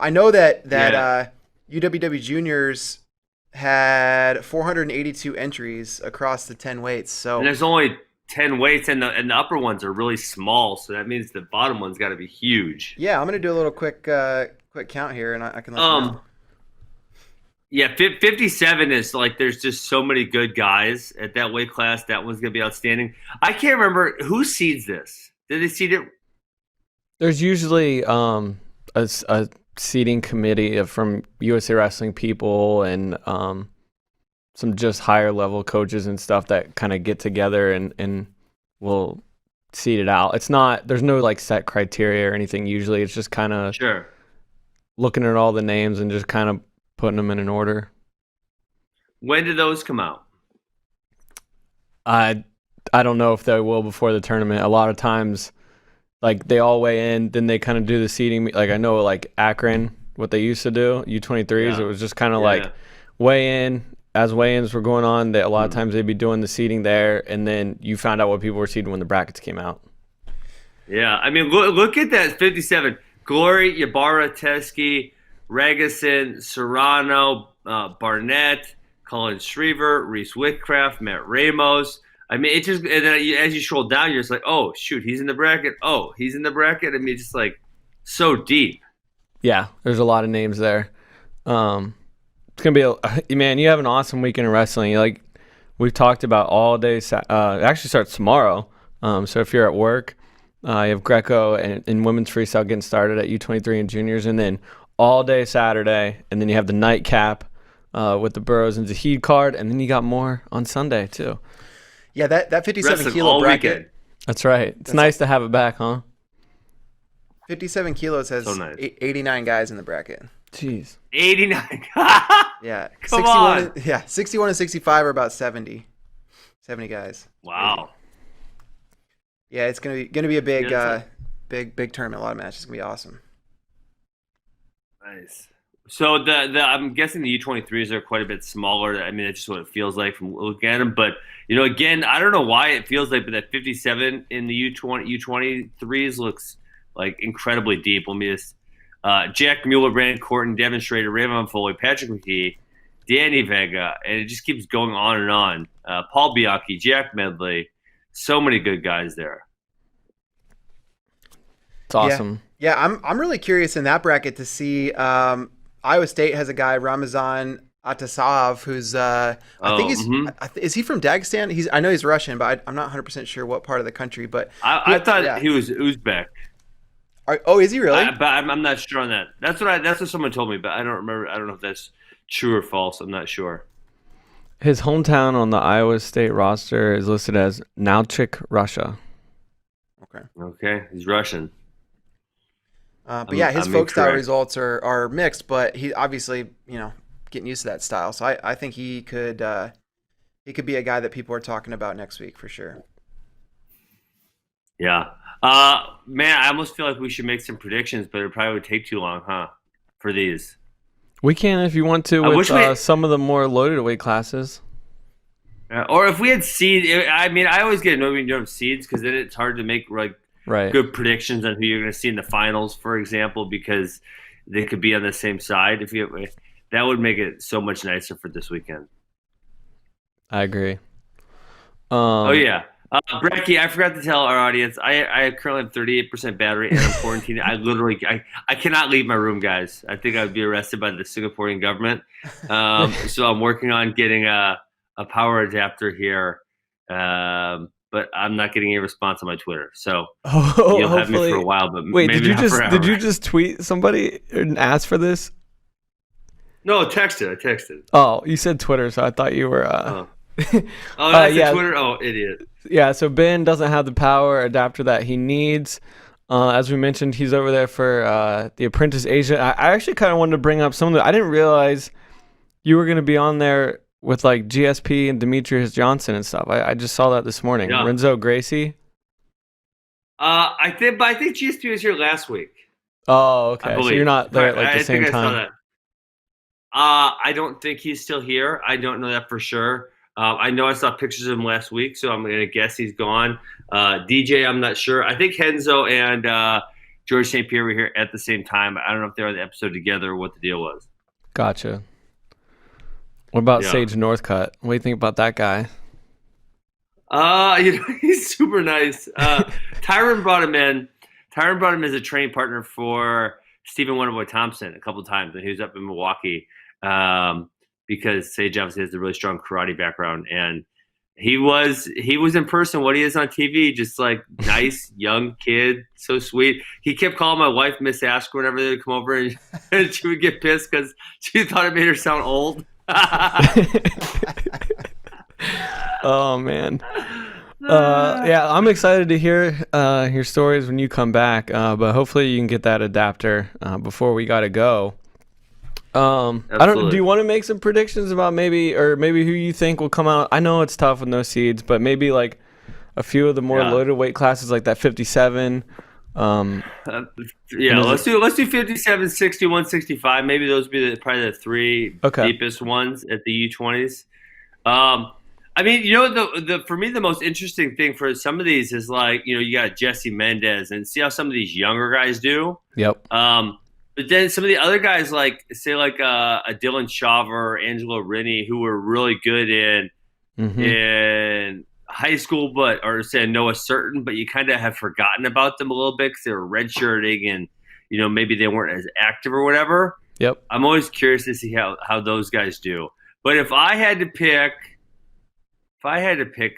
I know that Yeah, UWW juniors had 482 entries across the 10 weights. and So there's only 10 weights, and the upper ones are really small, so that means the bottom one's got to be huge. yeah, I'm gonna do a little quick count here, and I can let you know. Um, yeah, 57 is like there's just so many good guys at that weight class. That one's gonna be outstanding. I can't remember who seeds this. Did they seed it? There's usually a seating committee from USA Wrestling people and some just higher level coaches and stuff that kind of get together and will seed it out. It's not, there's no like set criteria or anything usually. It's just kind of Sure. looking at all the names and just kind of putting them in an order. When did those come out? I I don't know if they will before the tournament. A lot of times, like they all weigh in, then they kind of do the seating. Like I know, like Akron, what they used to do, U23s. Yeah. It was just kind of Yeah. like weigh in as weigh-ins were going on. That a lot of times they'd be doing the seating there, and then you found out what people were seeding when the brackets came out. Yeah. I mean, look at that 57. Glory, Ybarra, Teskey, Regason, Serrano, Barnett, Colin Shriver, Reese Whitcraft, Matt Ramos. I mean, it just, and then as you scroll down, you're just like, oh, shoot, he's in the bracket. Oh, he's in the bracket. I mean, it's just like so deep. Yeah, there's a lot of names there. It's gonna be man. You have an awesome weekend of wrestling. Like we've talked about all day. It actually starts tomorrow. So if you're at work, you have Greco and women's freestyle getting started at U23 and juniors, and then all day Saturday, and then you have the nightcap with the Burroughs-Zahid card, and then you got more on Sunday too. Yeah, that 57 Wrestling kilo all bracket. weekend. That's right. It's nice to have it back, huh? 57 kilos has So nice. 89 guys in the bracket. Jeez. 89. Yeah, Come 61. on. Yeah, 61 and 65 are about 70 guys. Wow. Yeah, it's gonna be a big Yeah, big tournament. A lot of matches. It's gonna be awesome. Nice. So the I'm guessing the U23s are quite a bit smaller. I mean, that's just what it feels like from looking at them. But again, I don't know why it feels like, but that 57 in the U23s looks like incredibly deep. Let me just Jack Mueller, Brandon Corton, Devin Schrader, Raymond Foley, Patrick McKee, Danny Vega, and it just keeps going on and on. Paul Bianchi, Jack Medley, so many good guys there. It's awesome. Yeah, I'm really curious in that bracket to see. Iowa State has a guy, Ramazan Atasav, who's I think he's is he from Dagestan? I know he's Russian, but I'm not 100 percent sure what part of the country. But I thought he was Uzbek. Oh, is he really? But I'm not sure on that. That's what someone told me, but I don't remember. I don't know if that's true or false. I'm not sure. His hometown on the Iowa State roster is listed as Nauchik, Russia. Okay, he's Russian. But yeah, his I'm folk style incorrect. results are mixed, but he obviously getting used to that style. So I think he could be a guy that people are talking about next week for sure. Yeah. Man, I almost feel like we should make some predictions, but it probably would take too long, huh? For these. We can if you want to I with wish we- some of the more loaded weight classes. Or if we had seeds. I mean, I always get annoyed when you don't have seeds because then it's hard to make like Right. good predictions on who you're going to see in the finals, for example, because they could be on the same side. That would make it so much nicer for this weekend. I agree. Oh yeah, Brecky, I forgot to tell our audience. I currently have 38% battery and I'm quarantined. I cannot leave my room, guys. I think I would be arrested by the Singaporean government. So I'm working on getting a power adapter here. But I'm not getting any response on my Twitter, so you'll have me for a while. But wait, maybe did you not just forever. did you just tweet somebody and ask for this? No, I texted. Oh, you said Twitter, so I thought you were. Oh, that's yeah. Twitter. Oh, idiot. Yeah, so Ben doesn't have the power adapter that he needs. As we mentioned, he's over there for the Apprentice Asia. I actually kind of wanted to bring up some of the. I didn't realize you were going to be on there with like GSP and Demetrius Johnson and stuff. I just saw that this morning. Yeah. Renzo Gracie. I think GSP was here last week. Oh, okay. I So believe. you're not there at like the I same think I saw time. that. I don't think he's still here. I don't know that for sure. I know I saw pictures of him last week, so I'm going to guess he's gone. DJ, I'm not sure. I think Henzo and George St. Pierre were here at the same time. I don't know if they were on the episode together or what the deal was. Gotcha. What about Sage Northcutt? What do you think about that guy? He's super nice. Tyron brought him in. Tyron brought him as a training partner for Stephen Wonderboy Thompson a couple of times when he was up in Milwaukee, because Sage obviously has a really strong karate background, and he was in person what he is on TV, just like nice young kid, so sweet. He kept calling my wife Miss Asker whenever they would come over, and she would get pissed because she thought it made her sound old. Oh man. Yeah, I'm excited to hear your stories when you come back, but hopefully you can get that adapter before we gotta go. I don't. Do you want to make some predictions about maybe who you think will come out? I know it's tough with no seeds, but maybe like a few of the more loaded weight classes, like that 57. Let's do 57, 60, 165. Maybe those would be probably the three deepest ones at the U20s. I mean, for me, the most interesting thing for some of these is like, you got Jesse Mendez, and see how some of these younger guys do. Yep. But then some of the other guys, like a Dylan Shaver, Angelo Rini, who were really good in high school, or say Noah Certain, but you kind of have forgotten about them a little bit because they were redshirting and, maybe they weren't as active or whatever. Yep. I'm always curious to see how those guys do. But if I had to pick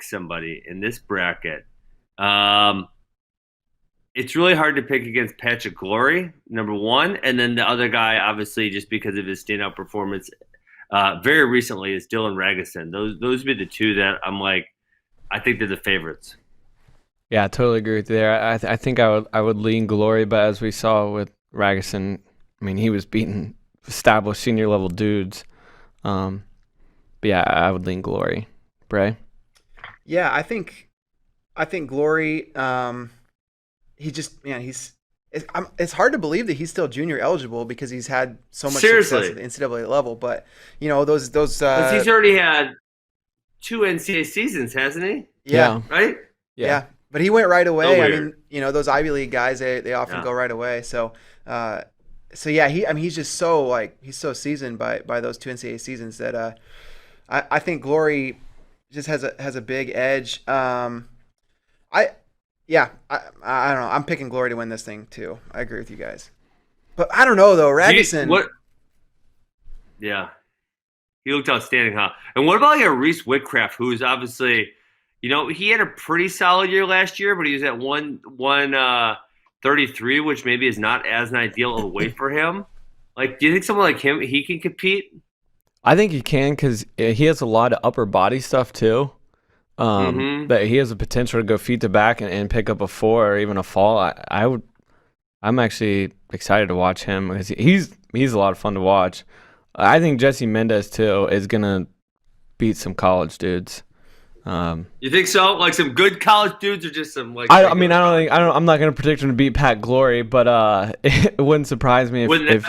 somebody in this bracket, it's really hard to pick against Patrick Glory, number one, and then the other guy, obviously, just because of his standout performance very recently, is Dylan Ragusin. Those would be the two that I'm like, I think they're the favorites. Yeah, I totally agree with you there. I think I would lean Glory, but as we saw with Ragusin, I mean, he was beating established senior level dudes. But yeah, I would lean Glory. Bray? Yeah, I think Glory. It's hard to believe that he's still junior eligible because he's had so much success at the NCAA level. But those. He's already had 2 NCAA seasons, hasn't he? Yeah. Right. Yeah. But he went right away. I mean, those Ivy League guys, they often go right away. So, he's just so he's so seasoned by those 2 NCAA seasons that I think Glory just has a big edge. I don't know. I'm picking Glory to win this thing too. I agree with you guys, but I don't know though. Ragusin. Yeah, he looked outstanding, huh? And what about Reese Whitcraft, who's obviously, he had a pretty solid year last year, but he was at 133, which maybe is not as an ideal weight for him. Like, do you think someone like him, he can compete? I think he can because he has a lot of upper body stuff too. That he has the potential to go feet to back and pick up a 4 or even a fall. I'm actually excited to watch him because he's a lot of fun to watch. I think Jesse Mendez too is gonna beat some college dudes. You think so? Like some good college dudes or just some like? I'm not gonna predict him to beat Pat Glory, but it wouldn't surprise me wouldn't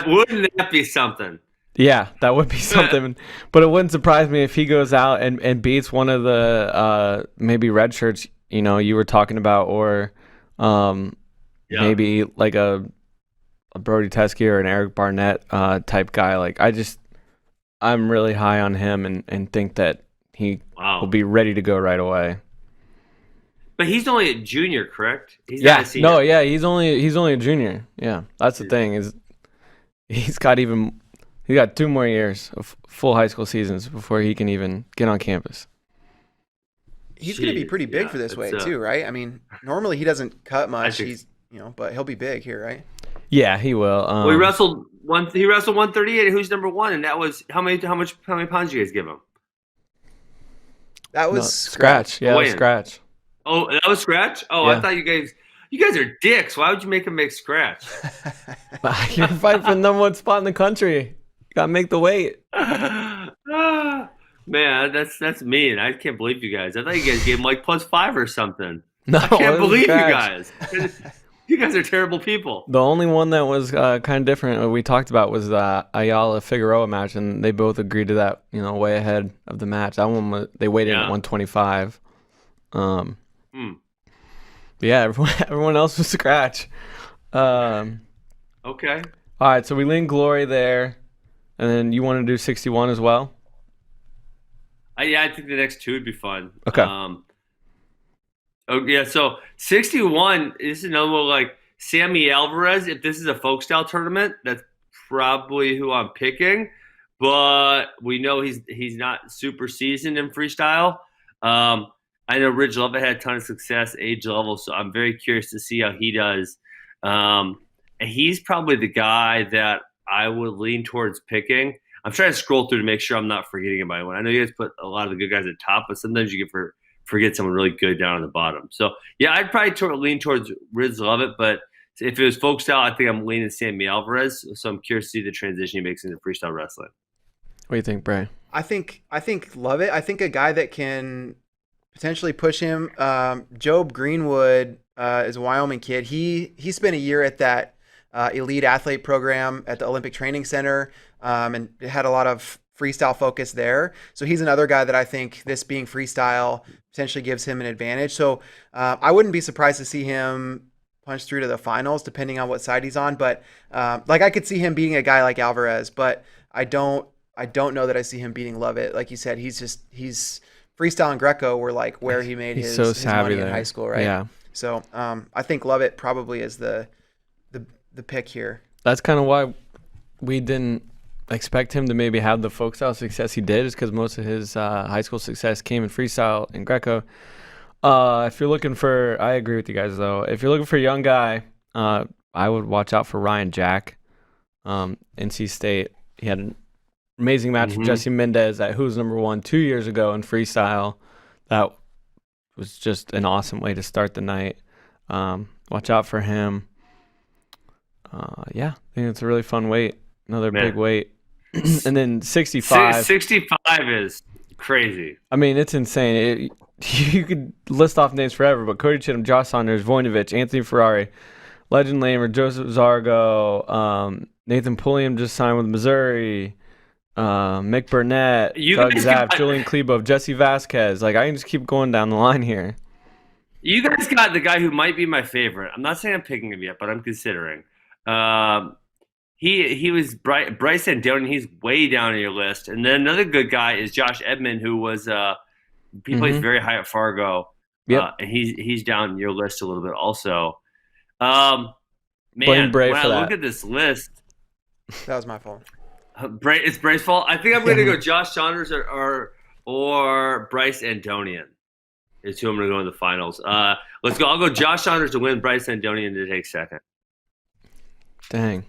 that be something? Yeah, that would be something. But it wouldn't surprise me if he goes out and beats one of the maybe red shirts, you were talking about, or maybe like a Brody Teske or an Eric Barnett type guy. Like I'm really high on him and think that he will be ready to go right away. But he's only a junior, correct? He's not a senior. No, yeah, he's only a junior. Yeah, that's the thing is he's got 2 more years of full high school seasons before he can even get on campus. He's going to be pretty big for this weight too, right? I mean, normally he doesn't cut much. But he'll be big here, right? Yeah, he will. He wrestled 138. Who's number 1? And that was how many pounds did you guys give him? That was Scratch. Yeah, Scratch. Oh, that was Scratch? Oh, yeah. I thought you guys are dicks. Why would you make him make Scratch? You're fighting for the number 1 spot in the country. Gotta make the weight. Man, that's mean. I can't believe you guys. I thought you guys gave him like +5 or something. No, I can't believe you guys. You guys are terrible people. The only one that was kind of different we talked about was the Ayala Figueroa match, and they both agreed to that. way ahead of the match. That one they waited at 125. Yeah, everyone else was Scratch. Okay. All right, so we lean Glory there, and then you want to do 61 as well? Yeah, I think the next two would be fun. Okay. So 61 is another one like Sammy Alvarez. If this is a folk style tournament, that's probably who I'm picking. But we know he's not super seasoned in freestyle. I know Ridge Lovett had a ton of success age level, so I'm very curious to see how he does. And he's probably the guy that I would lean towards picking. I'm trying to scroll through to make sure I'm not forgetting about anyone. I know you guys put a lot of the good guys at top, but sometimes you get forget someone really good down on the bottom. So, yeah, I'd probably lean towards Riz Lovett, but if it was folk style, I think I'm leaning Sammy Alvarez. So I'm curious to see the transition he makes into freestyle wrestling. What do you think, Bray? I think Lovett. I think a guy that can potentially push him. Job Greenwood is a Wyoming kid. He spent a year at that elite athlete program at the Olympic Training Center, and had a lot of freestyle focus there. So he's another guy that I think, this being freestyle, potentially gives him an advantage. So I wouldn't be surprised to see him punch through to the finals, depending on what side he's on. But I could see him beating a guy like Alvarez, but I don't know that I see him beating Lovett. Like you said, he's freestyle and Greco were like where he made his money in high school, right? Yeah. So I think Lovett probably is the pick here. That's kind of why we didn't expect him to maybe have the folk style success he did, is because most of his high school success came in freestyle and Greco. If you're looking for, I agree with you guys though. If you're looking for a young guy, I would watch out for Ryan Jack, NC State. He had an amazing match with Jesse Mendez at Who's Number 1 2 years ago in freestyle. That was just an awesome way to start the night. Watch out for him. Yeah, I think it's a really fun weight. Another big weight. And then 65. 65 is crazy. I mean, it's insane. You could list off names forever, but Cody Chittum, Josh Saunders, Voinovich, Anthony Ferrari, Legend Lamer, Joseph Zargo, Nathan Pulliam just signed with Missouri, Mick Burnett, Doug Zapp, Julian Klebov, Jesse Vasquez. Like, I can just keep going down the line here. You guys got the guy who might be my favorite. I'm not saying I'm picking him yet, but I'm considering. He was Bryce Andonian. He's way down on your list. And then another good guy is Josh Edmond, who was he plays very high at Fargo. Yep. And he's down your list a little bit also. Man, Blame Bray when for I that. look at this list, That was my fault. It's Bray's fault. I think I'm going to go Josh Saunders or Bryce Andonian. Is who I'm going to go in the finals. Let's go. I'll go Josh Saunders to win, Bryce Andonian to take second. Dang.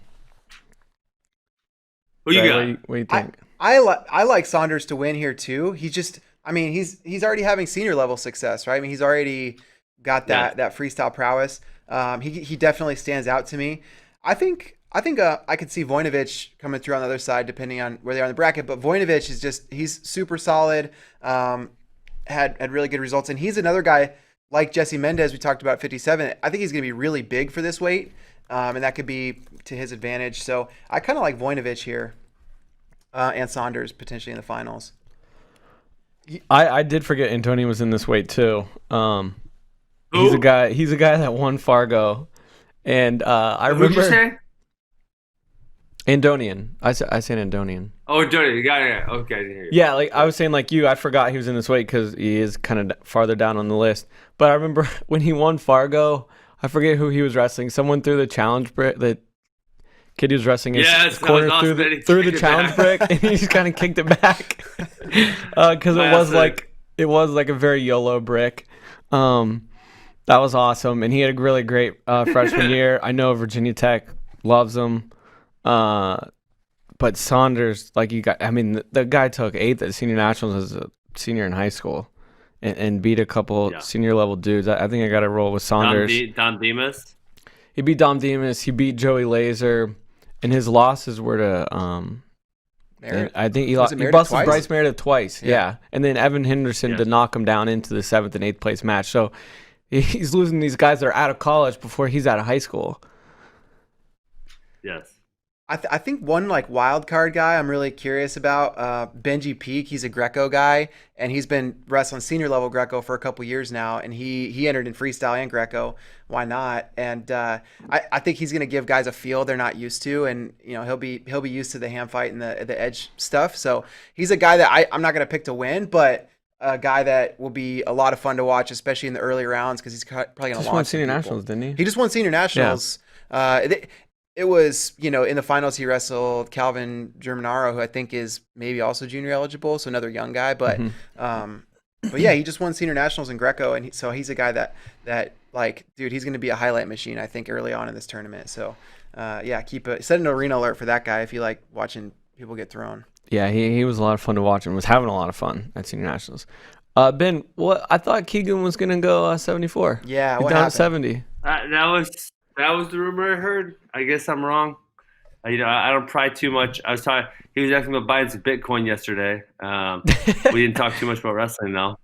Who you got? What do you think? I like Saunders to win here too. He's already having senior level success, right? I mean, he's already got that freestyle prowess. He definitely stands out to me. I think I could see Voinovich coming through on the other side, depending on where they are in the bracket. But Voinovich he's super solid. Had really good results, and he's another guy like Jesse Mendez we talked about, 57. I think he's going to be really big for this weight, and that could be to his advantage. So I kind of like Voinovich here, and Saunders potentially in the finals. I did forget Antonio was in this weight too. He's a guy that won Fargo, and I remember. Who'd you say? Andonian. I said Andonian. Oh, Andonian. You got it. Okay, I didn't hear you. Yeah, like I was saying, like you, I forgot he was in this weight because he is kind of farther down on the list. But I remember when he won Fargo, I forget who he was wrestling. Someone threw the challenge brick. The kid he was wrestling his corner through the challenge brick, and he just kind of kicked it back because it was like a very YOLO brick. That was awesome, and he had a really great freshman year. I know Virginia Tech loves him. But Saunders, the guy took 8th at senior nationals as a senior in high school and beat a couple senior level dudes. I think I got to roll with Saunders. Dom Demas? He beat Dom Demas. He beat Joey Laser, and his losses were to I think he busted Bryce Meredith twice. Yeah. And then Evan Henderson to knock him down into the 7th and 8th place match. So he's losing these guys that are out of college before he's out of high school. Yes. I think one like wild card guy I'm really curious about, Benji Peak. He's a Greco guy, and he's been wrestling senior level Greco for a couple years now, and he entered in freestyle and Greco. Why not? And I think he's going to give guys a feel they're not used to, and he'll be used to the hand fight and the edge stuff. So he's a guy that I'm not going to pick to win, but a guy that will be a lot of fun to watch, especially in the early rounds, because he's probably going to launch. Just won senior nationals, didn't he? He just won senior nationals. Yeah. It was, in the finals he wrestled Calvin Germanaro, who I think is maybe also junior eligible, so another young guy. But but yeah, he just won senior nationals in Greco, and so he's a guy that like, dude, he's going to be a highlight machine, I think, early on in this tournament. So yeah, set an arena alert for that guy if you like watching people get thrown. Yeah, he was a lot of fun to watch and was having a lot of fun at senior nationals. Ben, I thought Keegan was going to go 74. Yeah, he's down at 70. That was the rumor I heard. I guess I'm wrong. I don't pry too much. He was asking about buying some Bitcoin yesterday. We didn't talk too much about wrestling though.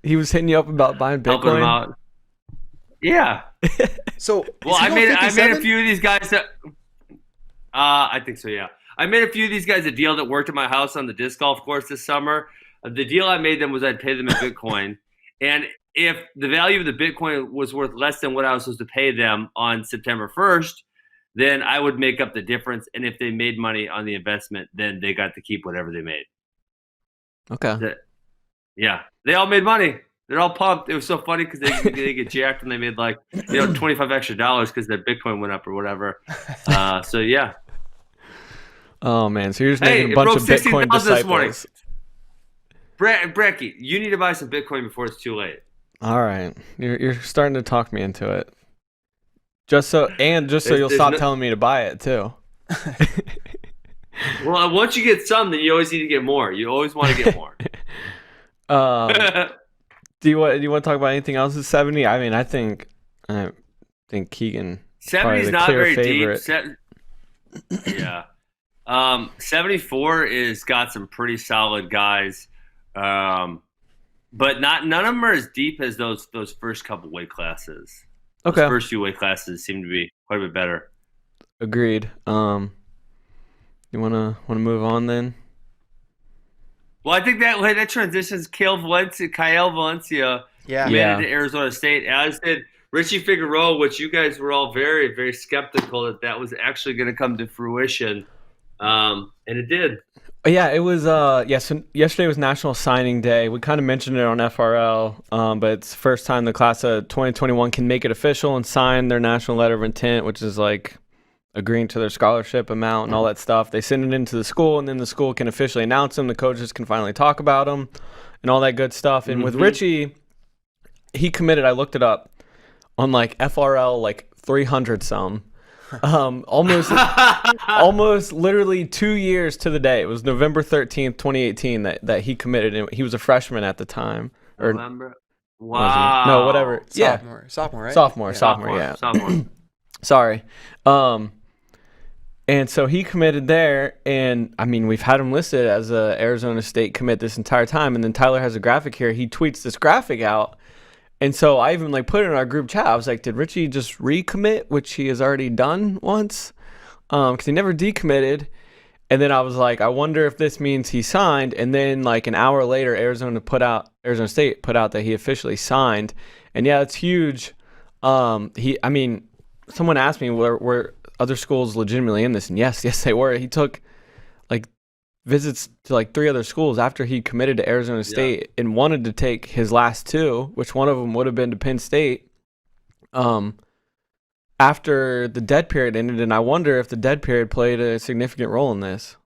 He was hitting you up about buying Bitcoin. Helping him out. Yeah. So I made a few of these guys that. I think so. Yeah. I made a few of these guys a deal that worked at my house on the disc golf course this summer. The deal I made them was I'd pay them in Bitcoin, and if the value of the Bitcoin was worth less than what I was supposed to pay them on September 1st, then I would make up the difference. And if they made money on the investment, then they got to keep whatever they made. Okay. Yeah. They all made money. They're all pumped. It was so funny because they get jacked and they made like, $25 extra because their Bitcoin went up or whatever. So yeah. Oh man. So you're just making a bunch of Bitcoin disciples. Brecky, you need to buy some Bitcoin before it's too late. All right, you're starting to talk me into it. Just so you'll stop telling me to buy it too. Well, once you get some, then you always need to get more. You always want to get more. Do you want to talk about anything else at 70? I mean, I think Keegan 70 is not very favorite. Deep. Yeah. 74 is got some pretty solid guys. But none of them are as deep as those first couple weight classes. Okay. Those first few weight classes seem to be quite a bit better. Agreed. You wanna move on then? Well, I think that transitions Kyle Valencia made it to Arizona State, as did Richie Figueroa, which you guys were all very, very skeptical that was actually going to come to fruition. And it did. Yeah, it was. So yesterday was National Signing Day. We kind of mentioned it on FRL, but it's the first time the class of 2021 can make it official and sign their national letter of intent, which is like agreeing to their scholarship amount and all that stuff. They send it into the school, and then the school can officially announce them. The coaches can finally talk about them and all that good stuff. And with Richie, he committed. I looked it up on like FRL, like 300 some. Almost literally 2 years to the day. It was November 13th, 2018 that he committed, and he was a freshman at the time. November? Wow. No, whatever. Sophomore, right? Sophomore, yeah. Sorry. And so he committed there, and I mean, we've had him listed as a Arizona State commit this entire time, and then Tyler has a graphic here. He tweets this graphic out. And so I even like put it in our group chat. I was like, did Richie just recommit, which he has already done once? Because he never decommitted. And then I was like, I wonder if this means he signed. And then like an hour later, Arizona State put out that he officially signed. And yeah, it's huge. Someone asked me were other schools legitimately in this, and yes, they were. He took like visits to like 3 other schools after he committed to Arizona State and wanted to take his last 2, which one of them would have been to Penn State, after the dead period ended. And I wonder if the dead period played a significant role in this.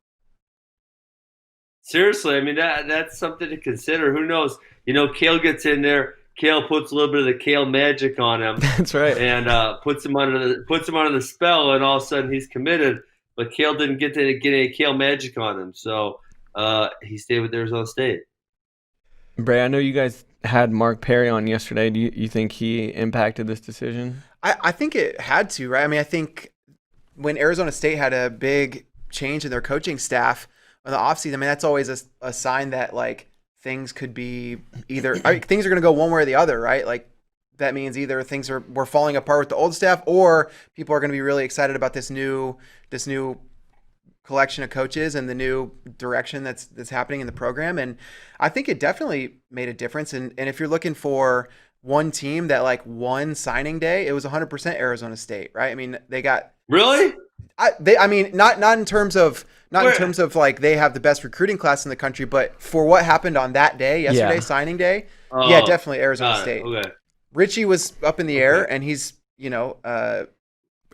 Seriously, I mean, that's something to consider. Who knows? Kale gets in there. Kale puts a little bit of the Kale magic on him. That's right. And puts him under the spell, and all of a sudden he's committed. But Kale didn't get any Kale magic on him, so he stayed with Arizona State. Bray, I know you guys had Mark Perry on yesterday. Do you think he impacted this decision? I think it had to, right? I mean, I think when Arizona State had a big change in their coaching staff in the offseason, I mean, that's always a sign that like things could be things are going to go one way or the other, right? Like that means either we're falling apart with the old staff, or people are going to be really excited about this new collection of coaches and the new direction that's happening in the program. And I think it definitely made a difference. And if you're looking for one team that like won signing day, it was 100% Arizona State, right? I mean, they got really. I mean, not in terms of in terms of like they have the best recruiting class in the country, but for what happened on that day, yesterday, signing day, yeah, definitely Arizona State. Okay. Richie was up in the air, and he's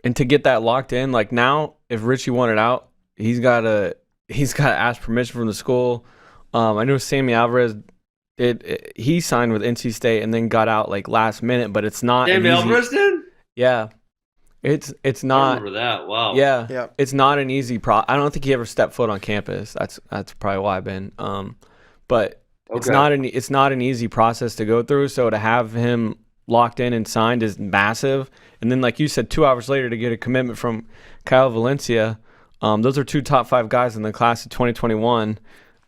and to get that locked in, like now, if Richie wanted out, he's got to ask permission from the school. I know Sammy Alvarez. He signed with NC State and then got out like last minute, but it's not. Sammy Alvarez did? Yeah, it's not. I remember that? Wow. Yeah. It's not an easy I don't think he ever stepped foot on campus. That's probably why, Ben. But it's not an easy process to go through. So to have him locked in and signed is massive. And then, like you said, 2 hours later to get a commitment from Kyle Valencia. Those are 2 top 5 guys in the class of 2021.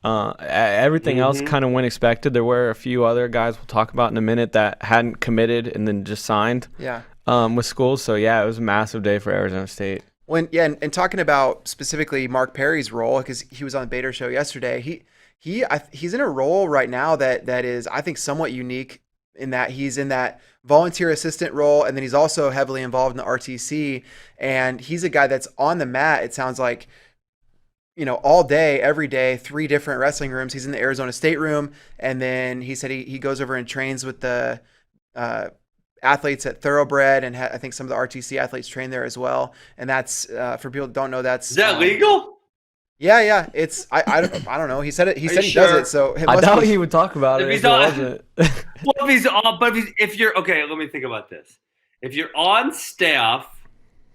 Everything else kind of went expected. There were a few other guys we'll talk about in a minute that hadn't committed and then just signed with schools. So, yeah, it was a massive day for Arizona State. And talking about specifically Mark Perry's role, because he was on the Bader show yesterday, he's in a role right now that is, I think, somewhat unique in that he's in that volunteer assistant role, and then he's also heavily involved in the RTC, and he's a guy that's on the mat, it sounds like, all day, every day, 3 different wrestling rooms. He's in the Arizona State room, and then he said he goes over and trains with the athletes at Thoroughbred, and I think some of the RTC athletes train there as well. And that's for people that don't know, that's is that legal? Yeah. It's I don't know. He said it. He said he does it. So I doubt he would talk about it if he wasn't. If you're okay, let me think about this. If you're on staff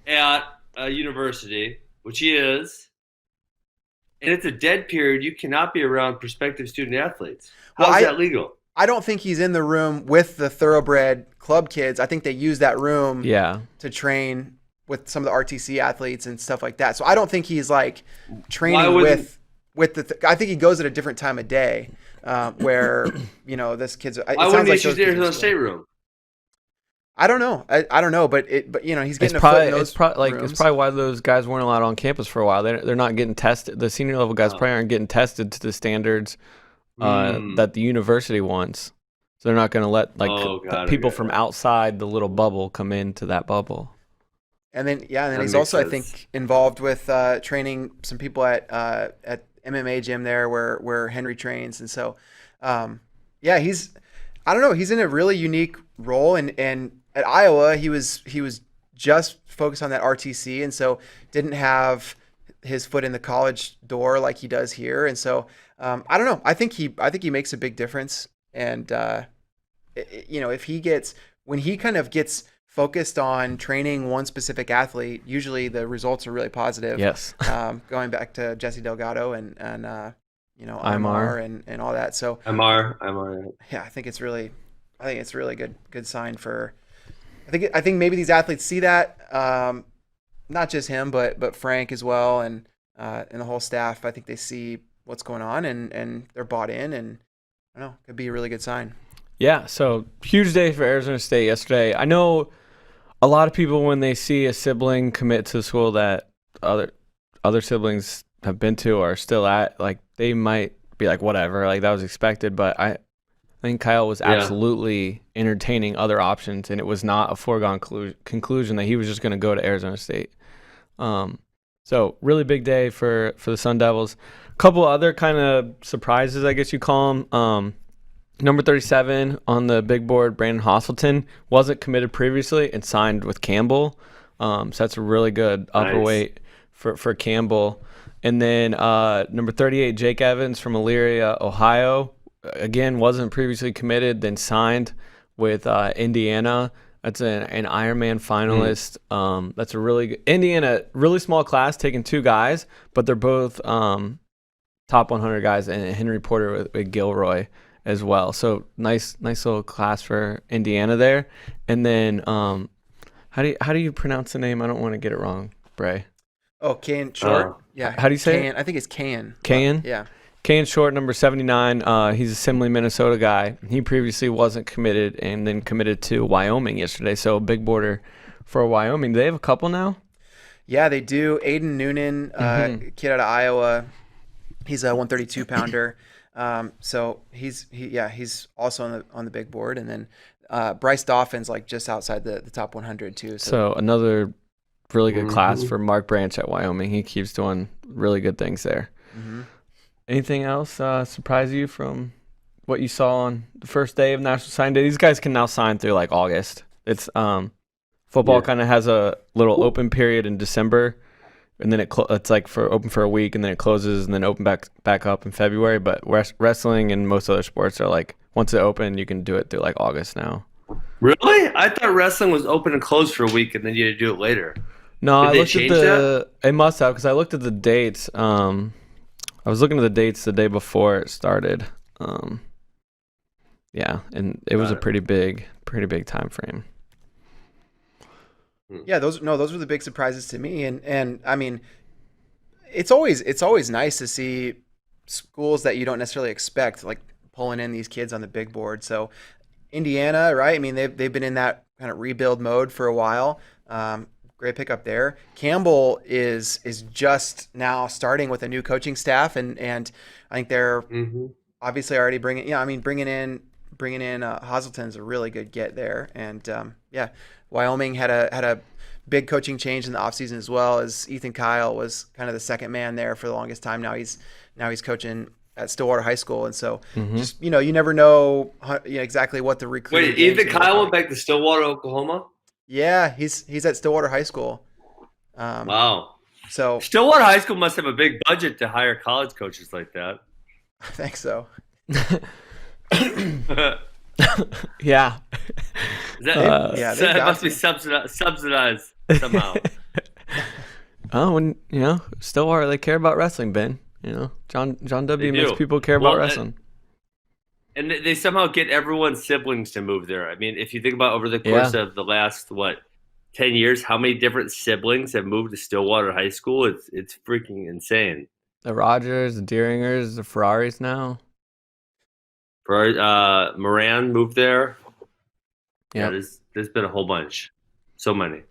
at a university, which he is, and it's a dead period, you cannot be around prospective student athletes. How is that legal? I don't think he's in the room with the Thoroughbred club kids. I think they use that room to train with some of the RTC athletes and stuff like that. So I don't think he's like training with I think he goes at a different time of day where, this kid's. Why wouldn't he use the Arizona State room? I don't know. I don't know, but he's getting it's probably why those guys weren't allowed on campus for a while. They're not getting tested. The senior level guys probably aren't getting tested to the standards that the university wants. So they're not going to let people from outside the little bubble come into that bubble. And then he's also sense. I think involved with training some people at MMA gym there where Henry trains, and so he's in a really unique role, and at Iowa he was just focused on that RTC, and so didn't have his foot in the college door like he does here, and so I don't know. I think he makes a big difference, and when he kind of gets focused on training one specific athlete, usually the results are really positive. Yes. Going back to Jesse Delgado and Imar and all that. So Imar. Yeah, I think it's really good sign for. I think maybe these athletes see that, not just him, but Frank as well, and the whole staff. I think they see what's going on and they're bought in, and I don't know, could be a really good sign. Yeah. So huge day for Arizona State yesterday. I know a lot of people, when they see a sibling commit to a school that other siblings have been to or are still at, like they might be like, whatever, like that was expected. But I think Kyle was absolutely entertaining other options, and it was not a foregone conclusion that he was just going to go to Arizona State. So really big day for the Sun Devils. A couple other kind of surprises, I guess you call them. Number 37 on the big board, Brandon Hosselton, wasn't committed previously and signed with Campbell. So that's a really good upper weight for Campbell. And then number 38, Jake Evans from Elyria, Ohio. Again, wasn't previously committed, then signed with Indiana. That's an Ironman finalist. That's a really good Indiana, really small class, taking 2 guys, but they're both top 100 guys, and Henry Porter with Gilroy as well. So nice little class for Indiana there. And then how do you pronounce the name? I don't want to get it wrong, Bray. Oh, Kayan Short. Yeah. How do you say it? I think it's Kayan. Kayan? Yeah. Kayan Short, number 79. He's a Assembly, Minnesota guy. He previously wasn't committed and then committed to Wyoming yesterday. So a big border for Wyoming. Do they have a couple now? Yeah, they do. Aiden Noonan, kid out of Iowa. He's a 132 pounder. So he's also on the big board. And then Bryce Doffin's like just outside the top 100 too. So another really good class for Mark Branch at Wyoming. He keeps doing really good things there. Anything else surprise you from what you saw on the first day of National Sign Day? These guys can now sign through like August. It's football kind of has a little open period in December, and then it's like open for a week, and then it closes, and then open back up in February. But wrestling and most other sports are like once it open, you can do it through like August now. Really? I thought wrestling was open and closed for a week, and then you had to do it later. No, I looked at the. It must have, because I looked at the dates. I was looking at the dates the day before it started. Yeah, and it was a pretty big time frame. Yeah, those were the big surprises to me, and I mean, it's always nice to see schools that you don't necessarily expect like pulling in these kids on the big board. So Indiana, right? I mean, they've been in that kind of rebuild mode for a while. Great pickup there. Campbell is just now starting with a new coaching staff, and I think they're obviously already bringing in Hazelton's a really good get there, and Wyoming had a big coaching change in the offseason as well, as Ethan Kyle was kind of the second man there for the longest time. Now he's coaching at Stillwater High School, and so just you never know exactly what the recruiting. Wait, Ethan Kyle went back to Stillwater, Oklahoma? Yeah, he's at Stillwater High School. Wow. So Stillwater High School must have a big budget to hire college coaches like that. I think so. Yeah. That must be subsidized somehow. When Stillwater, they care about wrestling, Ben. John W. makes people care about wrestling. And they somehow get everyone's siblings to move there. I mean, if you think about over the course of the last 10 years, how many different siblings have moved to Stillwater High School? It's freaking insane. The Rogers, the Deeringers, the Ferraris now. Moran moved there. Yeah, there's been a whole bunch. So many.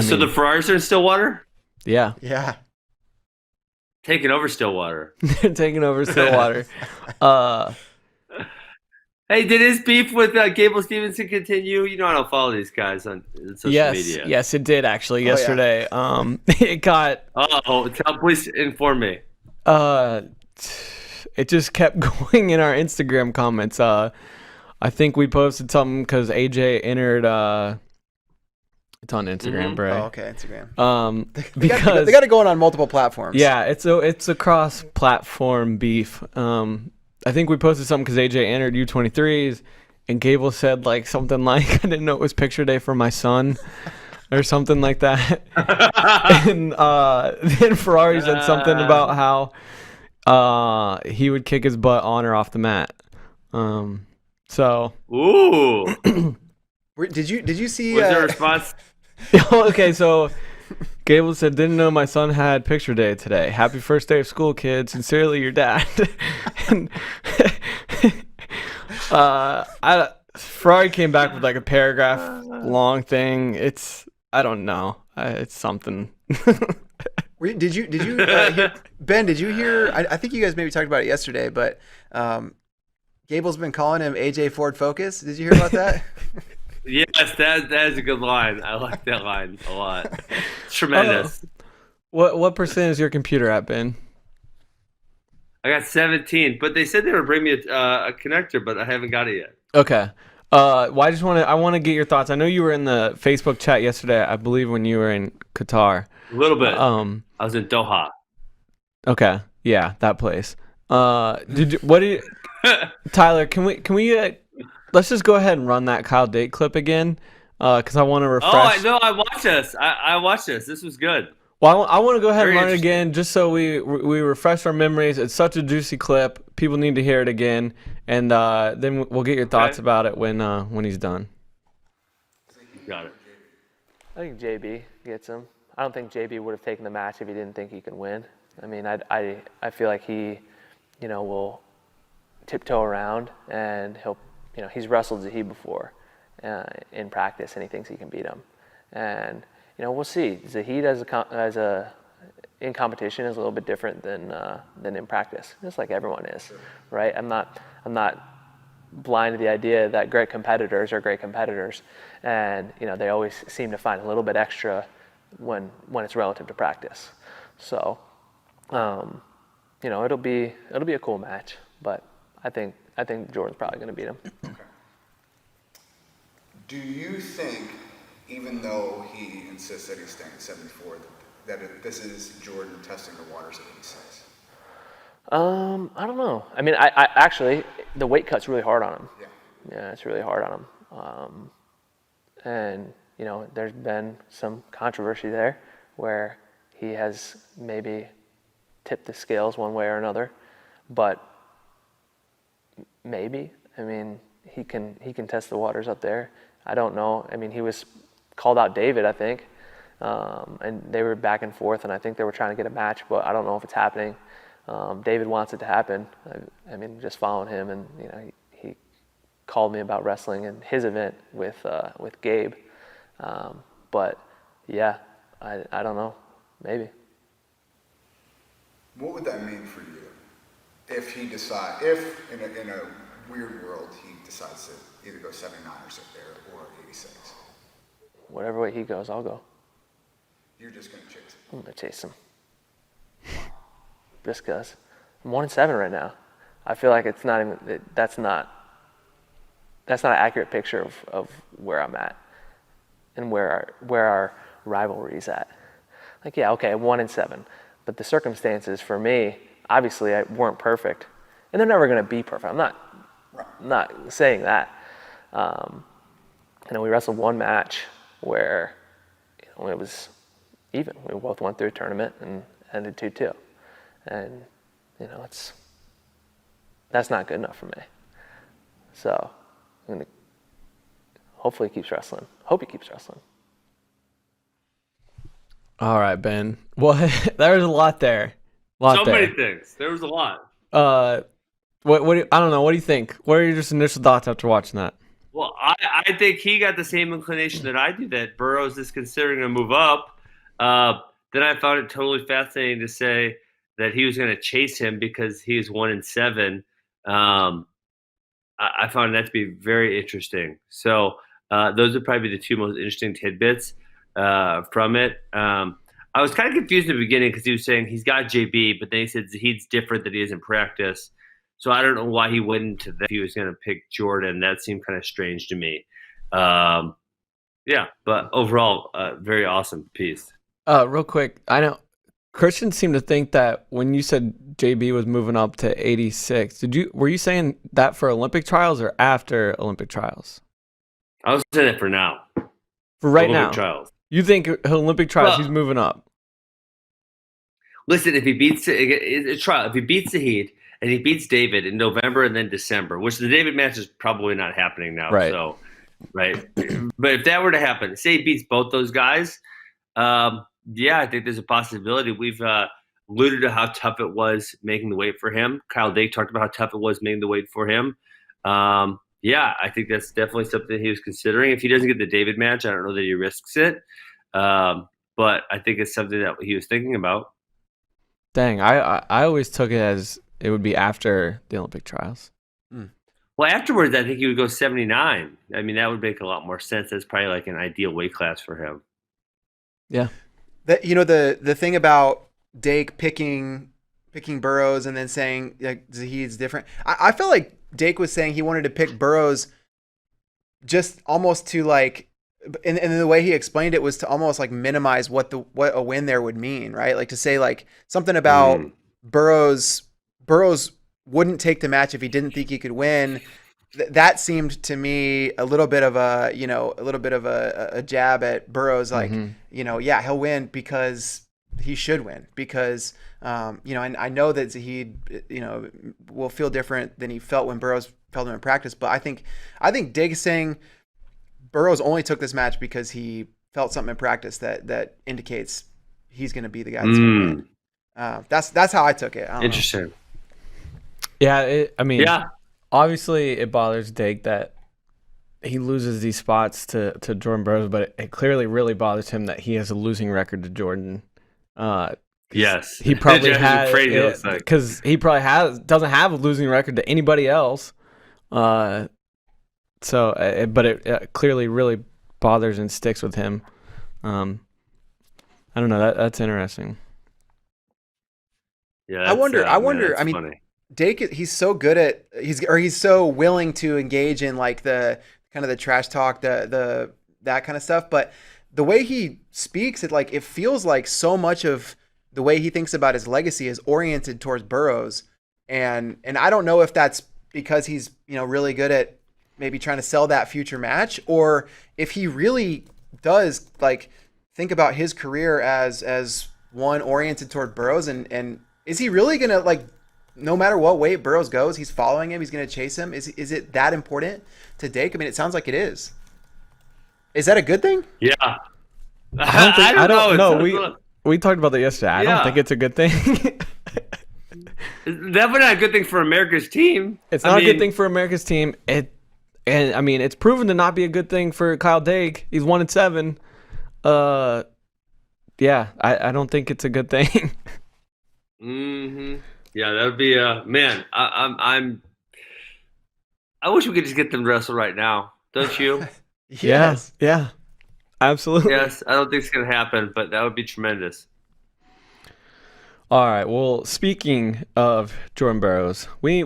So the Ferraris are in Stillwater? Yeah. Yeah. Taking over Stillwater. Taking over Stillwater. Hey, did his beef with Gable Stevenson continue? I don't follow these guys on social media. Yes, it did actually yesterday. Yeah. It got. Please inform me. It just kept going in our Instagram comments. I think we posted something because AJ entered. It's on Instagram, bro. Oh, okay, Instagram. Because they got it going on multiple platforms. Yeah, it's a cross-platform beef. I think we posted something because AJ entered U23s, and Gable said like something like, "I didn't know it was picture day for my son," or something like that. And then Ferrari said something about how he would kick his butt on or off the mat. So. Ooh. Did you see? Was there a response? Okay, so Gable said, "Didn't know my son had picture day today. Happy first day of school, kid. Sincerely, your dad." And, Ferrari came back with like a paragraph long thing. I don't know. It's something. Did you hear, Ben? Did you hear? I think you guys maybe talked about it yesterday, but Gable's been calling him AJ Ford Focus. Did you hear about that? Yes, that is a good line. I like that line a lot. It's tremendous. What percent is your computer at, Ben? I got 17, but they said they would bring me a connector, but I haven't got it yet. Okay. I want to get your thoughts. I know you were in the Facebook chat yesterday, I believe, when you were in Qatar. A little bit. I was in Doha. Okay. Yeah, that place. Tyler, can we let's just go ahead and run that Kyle Date clip again, because I want to refresh. Oh, no, I watched this. I watched this. This was good. Well, I want to go ahead and run it again, just so we refresh our memories. It's such a juicy clip. People need to hear it again, and then we'll get your thoughts about it when he's done. Got it. I think JB gets him. I don't think JB would have taken the match if he didn't think he could win. I mean, I feel like he, will tiptoe around, and he's wrestled Zahid before in practice, and he thinks he can beat him. And we'll see. Zahid in competition is a little bit different than in practice, just like everyone is, right? I'm not blind to the idea that great competitors are great competitors, and they always seem to find a little bit extra when it's relative to practice. So, it'll be a cool match, but I think Jordan's probably going to beat him. Okay. Do you think, even though he insists that he's staying at 74, that this is Jordan testing the waters at 86? I don't know. I mean, I actually, the weight cut's really hard on him. Yeah, it's really hard on him. And there's been some controversy there where he has maybe tipped the scales one way or another, but maybe. I mean, he can test the waters up there. I don't know. I mean, he was called out David, I think, and they were back and forth, and I think they were trying to get a match, but I don't know if it's happening. David wants it to happen. I mean, just following him, and he called me about wrestling in his event with Gabe. But yeah, I don't know. Maybe. What would that mean for you if in a weird world he decides to either go 79 or sit there or 86? Whatever way he goes, I'll go. You're just gonna chase him. I'm gonna chase him. Just cause I'm 1-7 right now. I feel like it's not even. That's not an accurate picture of where I'm at and where our rivalry is at. Like, yeah, okay, 1-7, but the circumstances for me, obviously, weren't perfect, and they're never gonna be perfect. I'm not saying that. We wrestled one match where it was even. We both went through a tournament and ended 2-2, and that's not good enough for me. So I'm gonna hopefully he keeps wrestling. Hope he keeps wrestling. All right, Ben. Well, there was a lot there. Many things. There was a lot. I don't know. What do you think? What are your just initial thoughts after watching that? Well, I think he got the same inclination that I do, that Burroughs is considering to move up. Then I found it totally fascinating to say that he was going to chase him because he was 1-7. I found that to be very interesting. So those would probably be the two most interesting tidbits from it. I was kind of confused in the beginning because he was saying he's got JB, but then he said Zahid's different than he is in practice. So I don't know why he went to that. He was going to pick Jordan. That seemed kind of strange to me. Yeah, but overall, very awesome piece. Real quick, I know Christian seemed to think that when you said JB was moving up to 86, were you saying that for Olympic trials or after Olympic trials? I was saying it for now. For right Olympic now. Trials. You think Olympic trials he's moving up? Listen, if he beats Zahid and he beats David in November and then December, which the David match is probably not happening now. Right. So, right. But if that were to happen, say he beats both those guys, yeah, I think there's a possibility. We've alluded to how tough it was making the weight for him. Kyle Dake talked about how tough it was making the weight for him. Yeah, I think that's definitely something he was considering. If he doesn't get the David match, I don't know that he risks it. But I think it's something that he was thinking about. Dang, I always took it as it would be after the Olympic trials. Well, afterwards, I think he would go 79. I mean, that would make a lot more sense. That's probably like an ideal weight class for him. Yeah. The thing about Dake picking Burroughs and then saying like Zahid's different. I felt like Dake was saying he wanted to pick Burroughs just almost to like, and the way he explained it was to almost like minimize what a win there would mean, right? Like to say like something about Burroughs wouldn't take the match if he didn't think he could win. That seemed to me a little bit of a jab at Burroughs. Like, yeah, he'll win because he should win because, and I know that Zahid, will feel different than he felt when Burroughs felt him in practice. But I think Dig is saying Burroughs only took this match because he felt something in practice that indicates he's going to be the guy that's going to win. That's how I took it. Interesting. Yeah, obviously it bothers Dig that he loses these spots to Jordan Burroughs, but it clearly really bothers him that he has a losing record to Jordan. Yes, he probably has crazy. Because he probably doesn't have a losing record to anybody else. But it clearly really bothers and sticks with him. I don't know. That's interesting. Yeah, I wonder. I mean, funny. Dake, he's so good at he's so willing to engage in like the kind of the trash talk, the that kind of stuff. But the way he speaks, it feels like so much of the way he thinks about his legacy is oriented towards Burroughs, and I don't know if that's because he's really good at maybe trying to sell that future match, or if he really does think about his career as one oriented toward Burroughs, and is he really gonna no matter what way Burroughs goes, he's following him, he's gonna chase him? Is it that important to Dake? I mean, it sounds like it is. Is that a good thing? Yeah. I don't know. We talked about that yesterday. I don't think it's a good thing. Definitely not a good thing for America's team. It's not a good thing for America's team. It's proven to not be a good thing for Kyle Dake. He's 1-7. Yeah, I don't think it's a good thing. Mm-hmm. Yeah, that would be man. I wish we could just get them to wrestle right now. Don't you? Yes. Yeah. Absolutely. Yes, I don't think it's gonna happen, but that would be tremendous. All right. Well, speaking of Jordan Burroughs, we've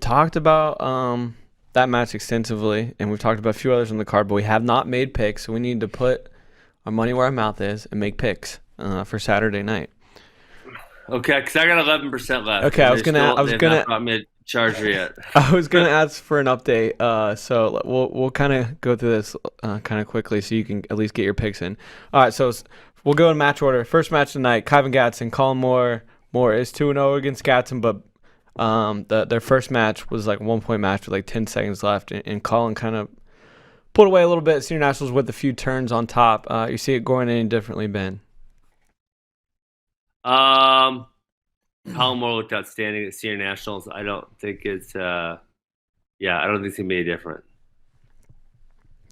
talked about that match extensively, and we've talked about a few others on the card, but we have not made picks. So we need to put our money where our mouth is and make picks for Saturday night. Okay, because I got 11% left. Okay, I was gonna brought me a charger yet. I was gonna ask for an update. So we'll kind of go through this kind of quickly, so you can at least get your picks in. All right, so we'll go in match order. First match tonight: Kyvan Gatson. Colin Moore is 2-0 against Gatson, but their first match was like a 1-point match with 10 seconds left, and Colin kind of pulled away a little bit. Senior Nationals with a few turns on top. You see it going any differently, Ben? Colin Moore looked outstanding at Senior Nationals. I don't think it's I don't think it's gonna be any different.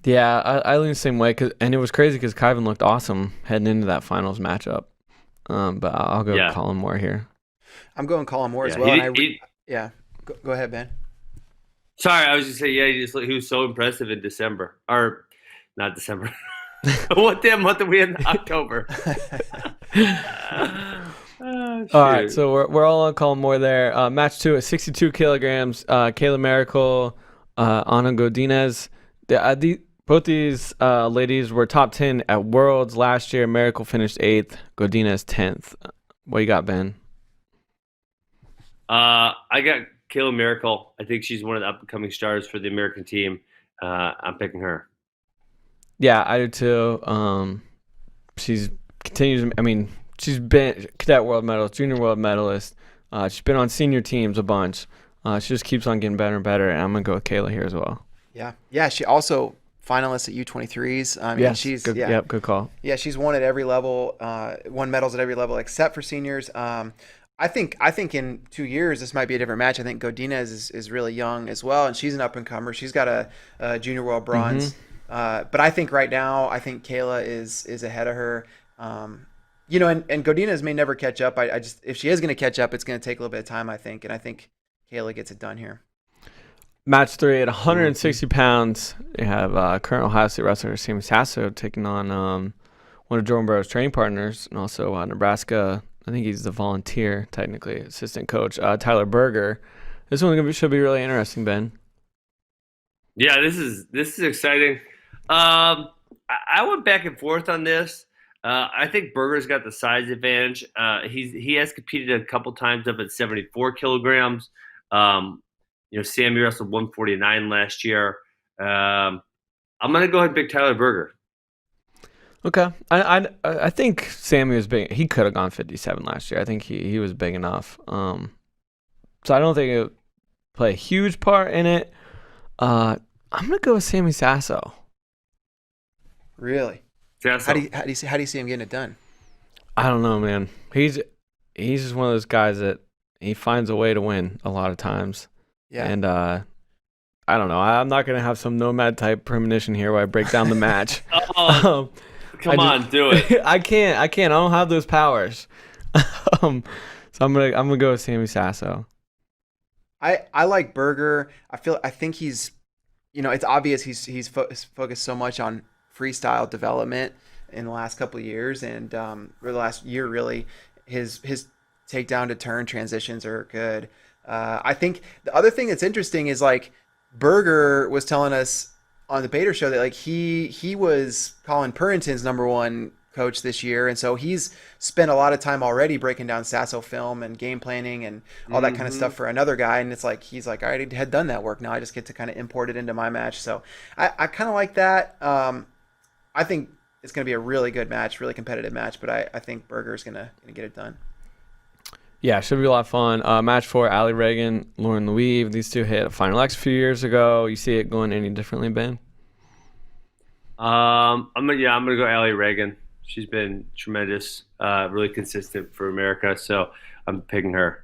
Yeah, I lean the same way, and it was crazy because Kyvan looked awesome heading into that finals matchup. But I'll go Colin Moore here. I'm going Colin Moore as well. Go ahead, Ben. Sorry, I was just saying. Yeah, he was so impressive in December, or not December. What damn month are we in? October. All right, so we're all on Colin Moore there. Match 2 at 62 kilograms. Kayla Miracle, Ana Godinez. Both these ladies were top 10 at Worlds last year. Miracle finished 8th. Godinez 10th. What you got, Ben? I got Kayla Miracle. I think she's one of the up-and-coming stars for the American team. I'm picking her. Yeah, I do too. She's been cadet world medalist, junior world medalist. She's been on senior teams a bunch. She just keeps on getting better and better, and I'm going to go with Kayla here as well. Yeah. She also finalist at U23s. She's good. Yep, good call. Yeah, she's won at every level, won medals at every level except for seniors. I think in 2 years this might be a different match. I think Godinez is really young as well, and she's an up and comer. She's got a junior world bronze. Mm-hmm. But I think right now, Kayla is ahead of her. And Godinez may never catch up. I just, if she is going to catch up, it's going to take a little bit of time, I think. And I think Kayla gets it done here. Match 3 at 160 pounds. You have current Ohio State wrestler Sasso taking on one of Jordan Burroughs' training partners, and also Nebraska. I think he's the volunteer, technically, assistant coach, Tyler Berger. This one should be really interesting, Ben. Yeah, this is exciting. I went back and forth on this. I think Berger's got the size advantage. He has competed a couple times up at 74 kilograms. Sammy wrestled 149 last year. I'm gonna go ahead and pick Tyler Berger. Okay, I think Sammy was big. He could have gone 57 last year. I think he was big enough. So I don't think it would play a huge part in it. I'm gonna go with Sammy Sasso. Really? Sasso. How do you see him getting it done? I don't know, man. He's just one of those guys that he finds a way to win a lot of times. Yeah. And I don't know. I'm not gonna have some nomad type premonition here where I break down the match. Come on, do it. I can't. I don't have those powers. So I'm gonna go with Sammy Sasso. I like Berger. I think he's, it's obvious he's focused so much on freestyle development in the last couple of years, and or the last year really. His takedown to turn transitions are good. I think the other thing that's interesting is like Berger was telling us on the Bader show that like he was Colin Purrington's #1 coach this year, and so he's spent a lot of time already breaking down Sasso film and game planning and all that kind of stuff for another guy, and it's like he's like, I already had done that work, now I just get to kind of import it into my match. So I kind of like that. I think it's going to be a really good match, really competitive match, but I think Berger's going to get it done. Yeah, should be a lot of fun. Match 4, Ali Reagan, Lauren Louise. These two hit a Final X a few years ago. You see it going any differently, Ben? I'm gonna go Ali Reagan. She's been tremendous, really consistent for America, so I'm picking her.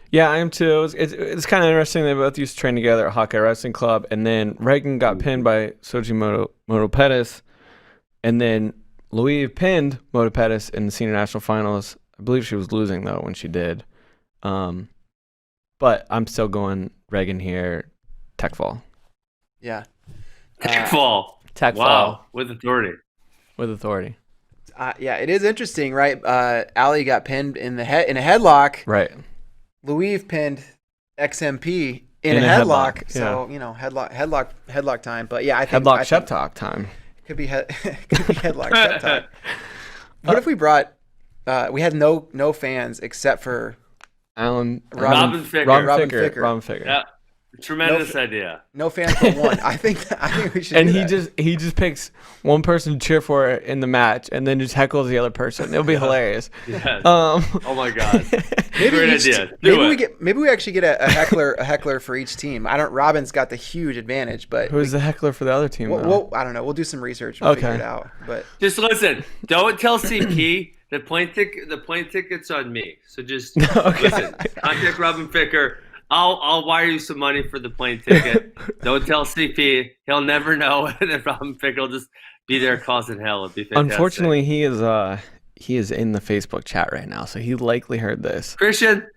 Yeah, I am too. It's kind of interesting they both used to train together at Hawkeye Wrestling Club, and then Reagan got pinned by Soji Moto Pettis, and then Louise pinned Moto Pettis in the Senior National Finals. I believe she was losing, though, when she did. But I'm still going Reagan here, tech fall. Yeah. Tech fall. Tech wow. fall. With authority. With authority. Yeah, it is interesting, right? Ali got pinned in a headlock. Right. Louise pinned XMP in a headlock. So, yeah. Headlock time. But yeah, I think headlock Shep Talk time. Could be headlock Shep Talk. What if we brought we had no fans except for Robin Ficker. Robin Ficker. Yeah. Tremendous idea. No fans but one. I think we should. And do he just picks one person to cheer for in the match, and then just heckles the other person. It'll be hilarious. Yes. Oh my god. Great idea. Maybe we actually get a heckler for each team. Robin's got the huge advantage, but who's the heckler for the other team? I don't know. We'll do some research and figure it out. But just listen. Don't tell CP the plane ticket's on me. So just listen. Contact Robin Ficker. I'll wire you some money for the plane ticket. Don't tell CP. He'll never know. And then Robin Ficker will just be there causing hell. It'd be fantastic. Unfortunately, he is in the Facebook chat right now, so he likely heard this. Christian,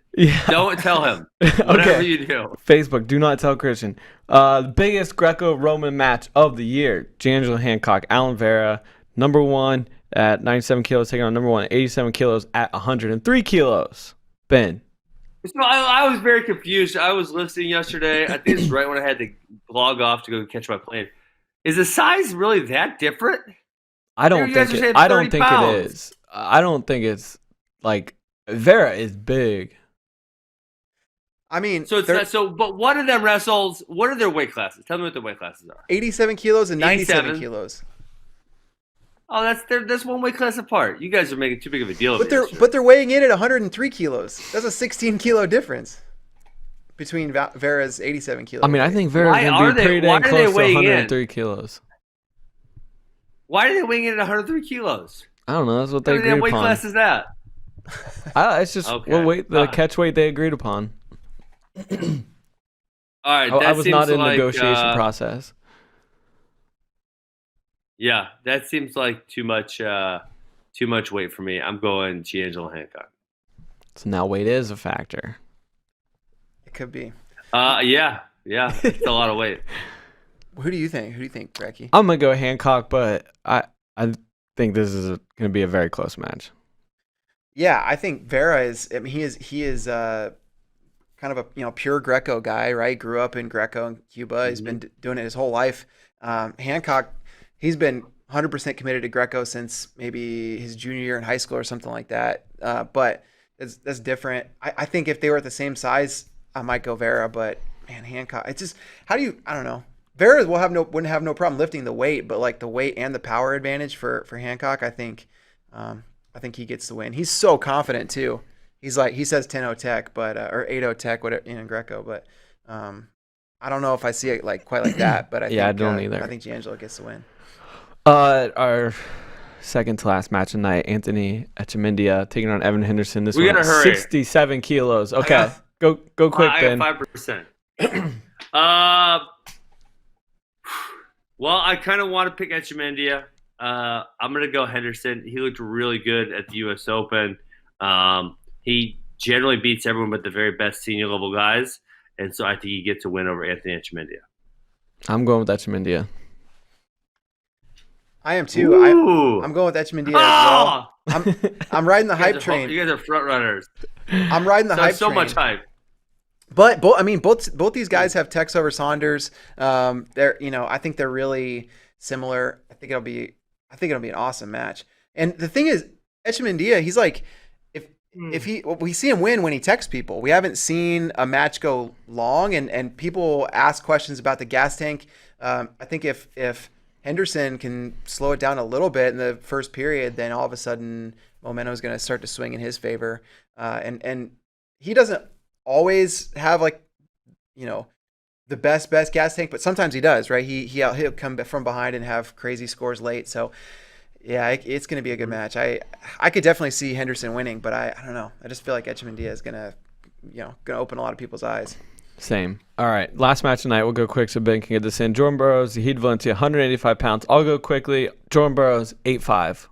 don't tell him. Whatever you do. Facebook, do not tell Christian. The biggest Greco-Roman match of the year. D'Angelo Hancock, Alan Vera, #1 at 97 kilos, taking on #1 at 87 kilos at 103 kilos. Ben. So I was very confused. I was listening yesterday. I think it's right when I had to log off to go catch my plane. Is the size really that different? I don't think it is. I don't think it's like Vera is big. I mean, so it's not, but what are them wrestles? What are their weight classes? Tell me what their weight classes are. 87 kilos and 97 kilos. Oh, that's one weight class apart. You guys are making too big of a deal of it. But they're weighing in at 103 kilos. That's a 16 kilo difference between Vera's 87 kilos. I mean, I think Vera's going to be pretty dang close to 103 kilos. Why are they weighing in at 103 kilos? I don't know. That's what they agreed upon. What weight class is that? It's just the catch weight they agreed upon. All right. I was not in the negotiation process. Yeah, that seems like too much weight for me. I'm going D'Angelo Hancock. So now weight is a factor. It could be. Yeah, it's a lot of weight. Who do you think, Brecky? I'm gonna go Hancock, but I think this is going to be a very close match. Yeah, I think Vera is. I mean, he is kind of a pure Greco guy, right? Grew up in Greco in Cuba. Mm-hmm. He's been doing it his whole life. Hancock. He's been 100% committed to Greco since maybe his junior year in high school or something like that. But that's different. I think if they were at the same size, I might go Vera. But man, Hancock. It's just I don't know. Vera wouldn't have no problem lifting the weight, but like the weight and the power advantage for Hancock, I think he gets the win. He's so confident too. He's like he says 10-0 tech, but or 8-0 tech, whatever in Greco, but I don't know if I see it like quite like that. But I don't either. I think D'Angelo gets the win. Our second to last match tonight, Anthony Achamindia taking on Evan Henderson. This one, 67 kilos. Okay, go quick, Ben. I got 5%. Well, I kind of want to pick Achamindia. I'm going to go Henderson. He looked really good at the U.S. Open. He generally beats everyone but the very best senior level guys, and so I think he gets a win over Anthony Achamindia. I'm going with Achamindia. I am too. I'm going with Achamindia as well. I'm riding the hype train. You guys are front runners. I'm riding the hype train. So much hype. But both these guys have Tex over Saunders. They're I think they're really similar. I think it'll be an awesome match. And the thing is, Achamindia, he's like, we see him win when he texts people. We haven't seen a match go long, and people ask questions about the gas tank. I think if Henderson can slow it down a little bit in the first period, then all of a sudden momentum is going to start to swing in his favor. And he doesn't always have the best gas tank, but sometimes he does, right? He'll come from behind and have crazy scores late. So yeah, it's going to be a good match. I could definitely see Henderson winning, but I don't know. I just feel like Achamindia is going to open a lot of people's eyes. Same. All right, last match tonight. We'll go quick so Ben can get this in. Jordan Burroughs-Zahid, Valencia, 185 pounds. I'll go quickly. Jordan Burroughs, 8'5".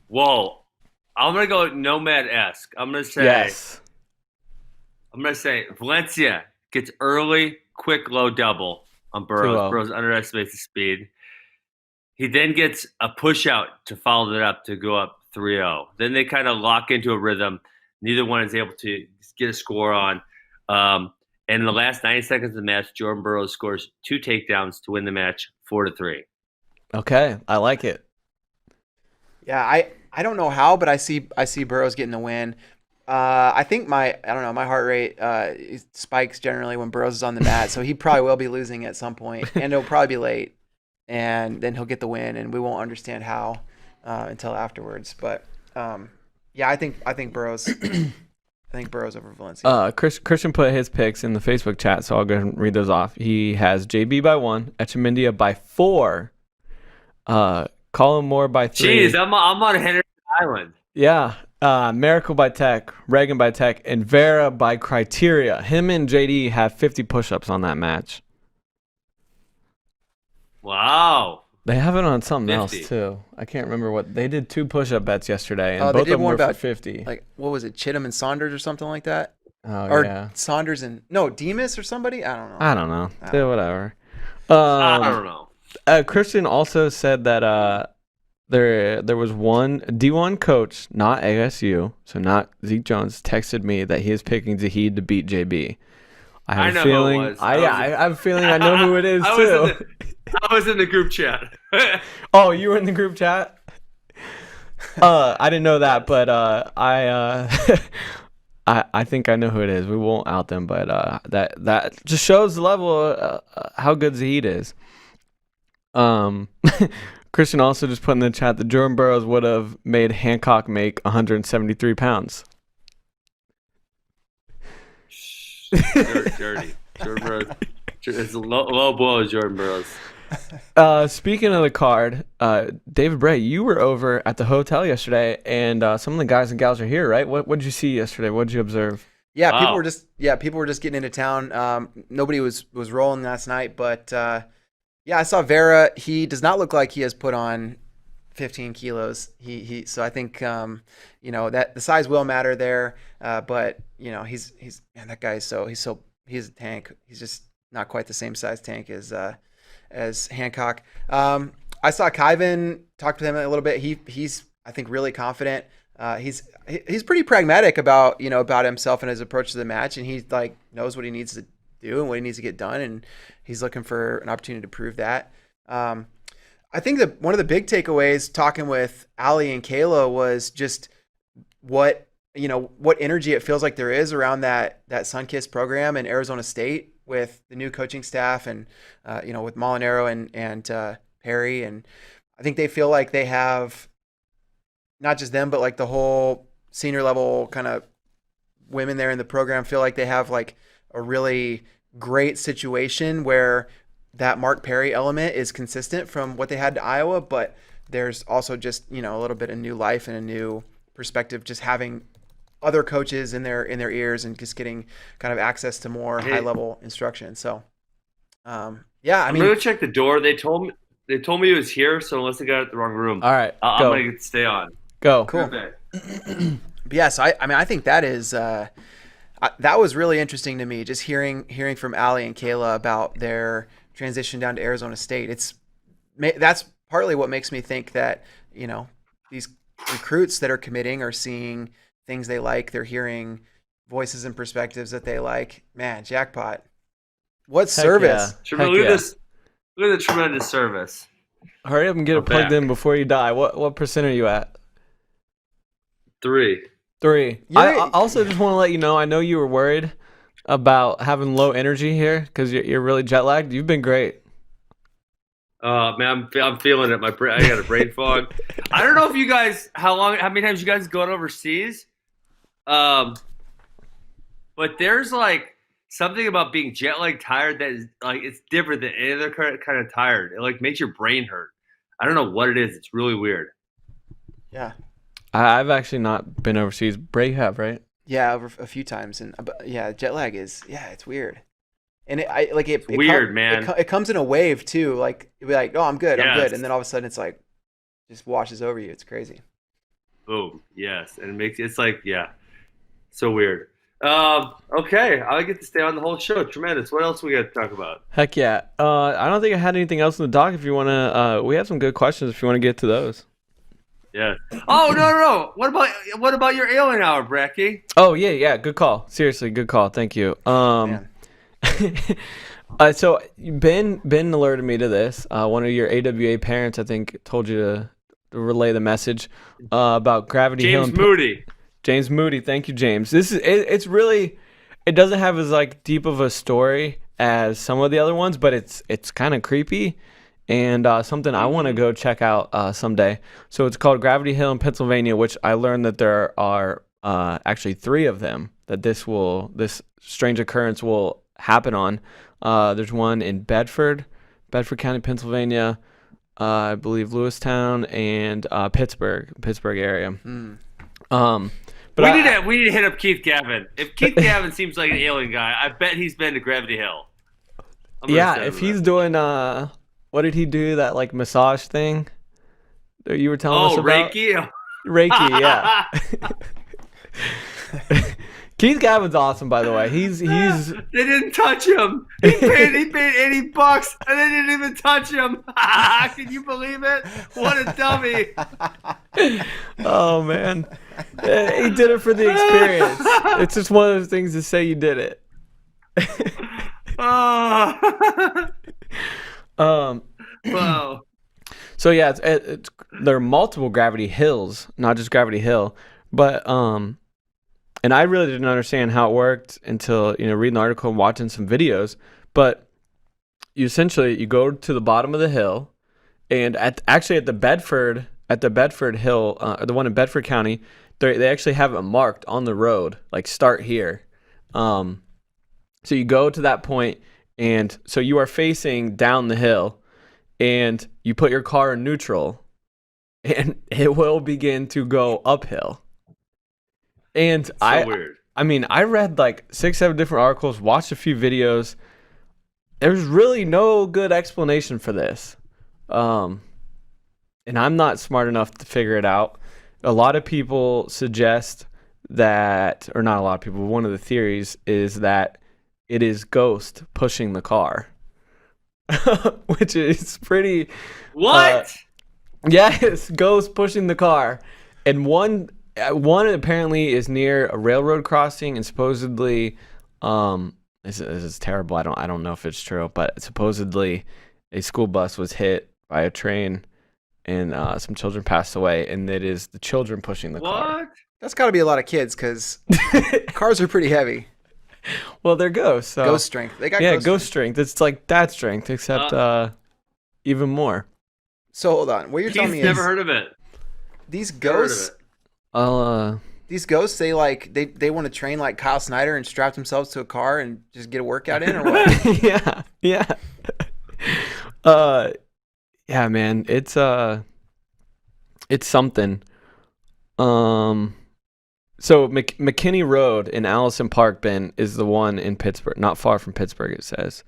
Whoa. I'm going to go Nomad-esque. I'm going to say yes. I'm going to say Valencia gets early, quick, low double on Burroughs. Burroughs underestimates the speed. He then gets a push out to follow it up to go up 3-0. Then they kind of lock into a rhythm. Neither one is able to get a score on. And in the last 90 seconds of the match, Jordan Burroughs scores 2 takedowns to win the match 4-3. Okay, I like it. Yeah, I don't know how, but I see Burroughs getting the win. I think my heart rate spikes generally when Burroughs is on the mat, so he probably will be losing at some point, and it'll probably be late, and then he'll get the win, and we won't understand how until afterwards. But yeah, I think Burroughs. I think Burroughs over Valencia. Christian put his picks in the Facebook chat, so I'll go ahead and read those off. He has JB by 1, Achamindia by 4, Colin Moore by 3. Jeez, I'm on Henderson Island. Yeah. Miracle by Tech, Reagan by Tech, and Vera by Criteria. Him and JD have 50 push-ups on that match. Wow. They have it on something 50. else, too. I can't remember what. They did 2 push-up bets yesterday, and they both did of them one were about, for 50. Like, what was it, Chittum and Saunders or something like that? Oh, or yeah. Saunders and, no, Demas or somebody? I don't know. I don't know. Whatever. I don't know. Christian also said that there was one D1 coach, not ASU, so not Zeke Jones, texted me that he is picking Zahid to beat JB. I have a feeling. Who it was. I have a feeling I know who it is too. I was in the group chat. Oh, you were in the group chat? I didn't know that, but I think I know who it is. We won't out them, but that just shows the level of how good Zahid is. Christian also just put in the chat that Jordan Burroughs would have made Hancock make 173 pounds. Dirty. Jordan Burroughs. It's a low blow, Jordan Burroughs. Speaking of the card, David Bray, you were over at the hotel yesterday, and some of the guys and gals are here, right? What did you see yesterday? What did you observe? Yeah, wow. people were just getting into town. Nobody was rolling last night, but yeah, I saw Vera. He does not look like he has put on 15 kilos. So I think that the size will matter there. But he's man, that guy is he's a tank. He's just not quite the same size tank as Hancock. I saw Kyvan, talked to him a little bit. He's I think really confident. He's pretty pragmatic about himself and his approach to the match, and he knows what he needs to do and what he needs to get done, and he's looking for an opportunity to prove that. I think that one of the big takeaways talking with Ali and Kayla was just what energy it feels like there is around that Sunkist program in Arizona State with the new coaching staff and with Molinaro and Perry, and I think they feel like they have not just them but like the whole senior level kind of women there in the program feel like they have like a really great situation where that Mark Perry element is consistent from what they had to Iowa, but there's also just a little bit of new life and a new perspective, just having other coaches in their ears and just getting kind of access to more high level instruction. So yeah, Yeah, I'm gonna go check the door. They told me it was here, so unless they got it in the wrong room. All right, I'm gonna stay on. Go. Cool. Yes, I think that is that was really interesting to me. Just hearing from Allie and Kayla about their transition down to Arizona State. That's partly what makes me think that these recruits that are committing are seeing things they like. They're hearing voices and perspectives that they like. Man, jackpot! What service? Yeah. Look at this! Look at the tremendous service. Hurry up and get it plugged in before you die. What percent are you at? 3. I also just want to let you know, I know you were worried about having low energy here because you're really jet lagged. You've been great. Man, I'm feeling it. I got a brain fog. I don't know if you guys, how many times you guys gone overseas? But there's like something about being jet lag tired that is like, it's different than any other kind of tired. It like makes your brain hurt. I don't know what it is. It's really weird. Yeah. I've actually not been overseas. Bray have, right? Yeah, over a few times, and yeah, jet lag is it's weird, and man. It comes in a wave too. Like you'll be like, oh, I'm good, and then all of a sudden it's like just washes over you. It's crazy. Boom. Yes, and it's like so weird. Okay, I get to stay on the whole show. Tremendous. What else we got to talk about? Heck yeah. I don't think I had anything else in the doc. If you wanna, we have some good questions. If you want to get to those. Yeah. Oh no! What about your alien hour, Bracky? Oh yeah. Good call. Seriously, good call. Thank you. So Ben alerted me to this. One of your AWA parents, I think, told you to relay the message about Gravity Hill. James Moody. Thank you, James. It's really, it doesn't have as like deep of a story as some of the other ones, but it's kind of creepy. And something I want to go check out someday. So it's called Gravity Hill in Pennsylvania, which I learned that there are actually 3 of them that this strange occurrence will happen on. There's one in Bedford County, Pennsylvania, I believe Lewistown, and Pittsburgh area. But we need to hit up Keith Gavin. If Keith Gavin seems like an alien guy, I bet he's been to Gravity Hill. Yeah, if he's doing what did he do? That like massage thing that you were telling us about? Reiki, yeah. Keith Gavin's awesome, by the way. He's They didn't touch him. He paid $80 and they didn't even touch him. Can you believe it? What a dummy. Oh man. He did it for the experience. It's just one of those things to say you did it. Wow. So yeah, there are multiple Gravity Hills, not just Gravity Hill, but and I really didn't understand how it worked until reading the article and watching some videos. But you go to the bottom of the hill, and at the Bedford Hill, the one in Bedford County, they actually have it marked on the road, like start here. So you go to that point, and so you are facing down the hill, and you put your car in neutral, and it will begin to go uphill. And weird. I mean, I read like 6-7 different articles, watched a few videos. There's really no good explanation for this. And I'm not smart enough to figure it out. A lot of people suggest that, or not a lot of people, one of the theories is that it is Ghost pushing the car. Which is pretty... What? Yes, Ghost pushing the car. And one apparently is near a railroad crossing, and supposedly, this is terrible. I don't know if it's true, but supposedly a school bus was hit by a train, and some children passed away, and it is the children pushing the car. What? That's got to be a lot of kids because cars are pretty heavy. Well, they're ghosts. So. Ghost strength. They got ghost strength. It's like dad strength, except even more. So hold on. What you're telling me is never heard of it. These ghosts. These ghosts, they want to train like Kyle Snyder and strap themselves to a car and just get a workout in, or what? Yeah. Yeah, man, it's something. So McKinney Road in Allison Park, Ben, is the one in Pittsburgh, not far from Pittsburgh, it says.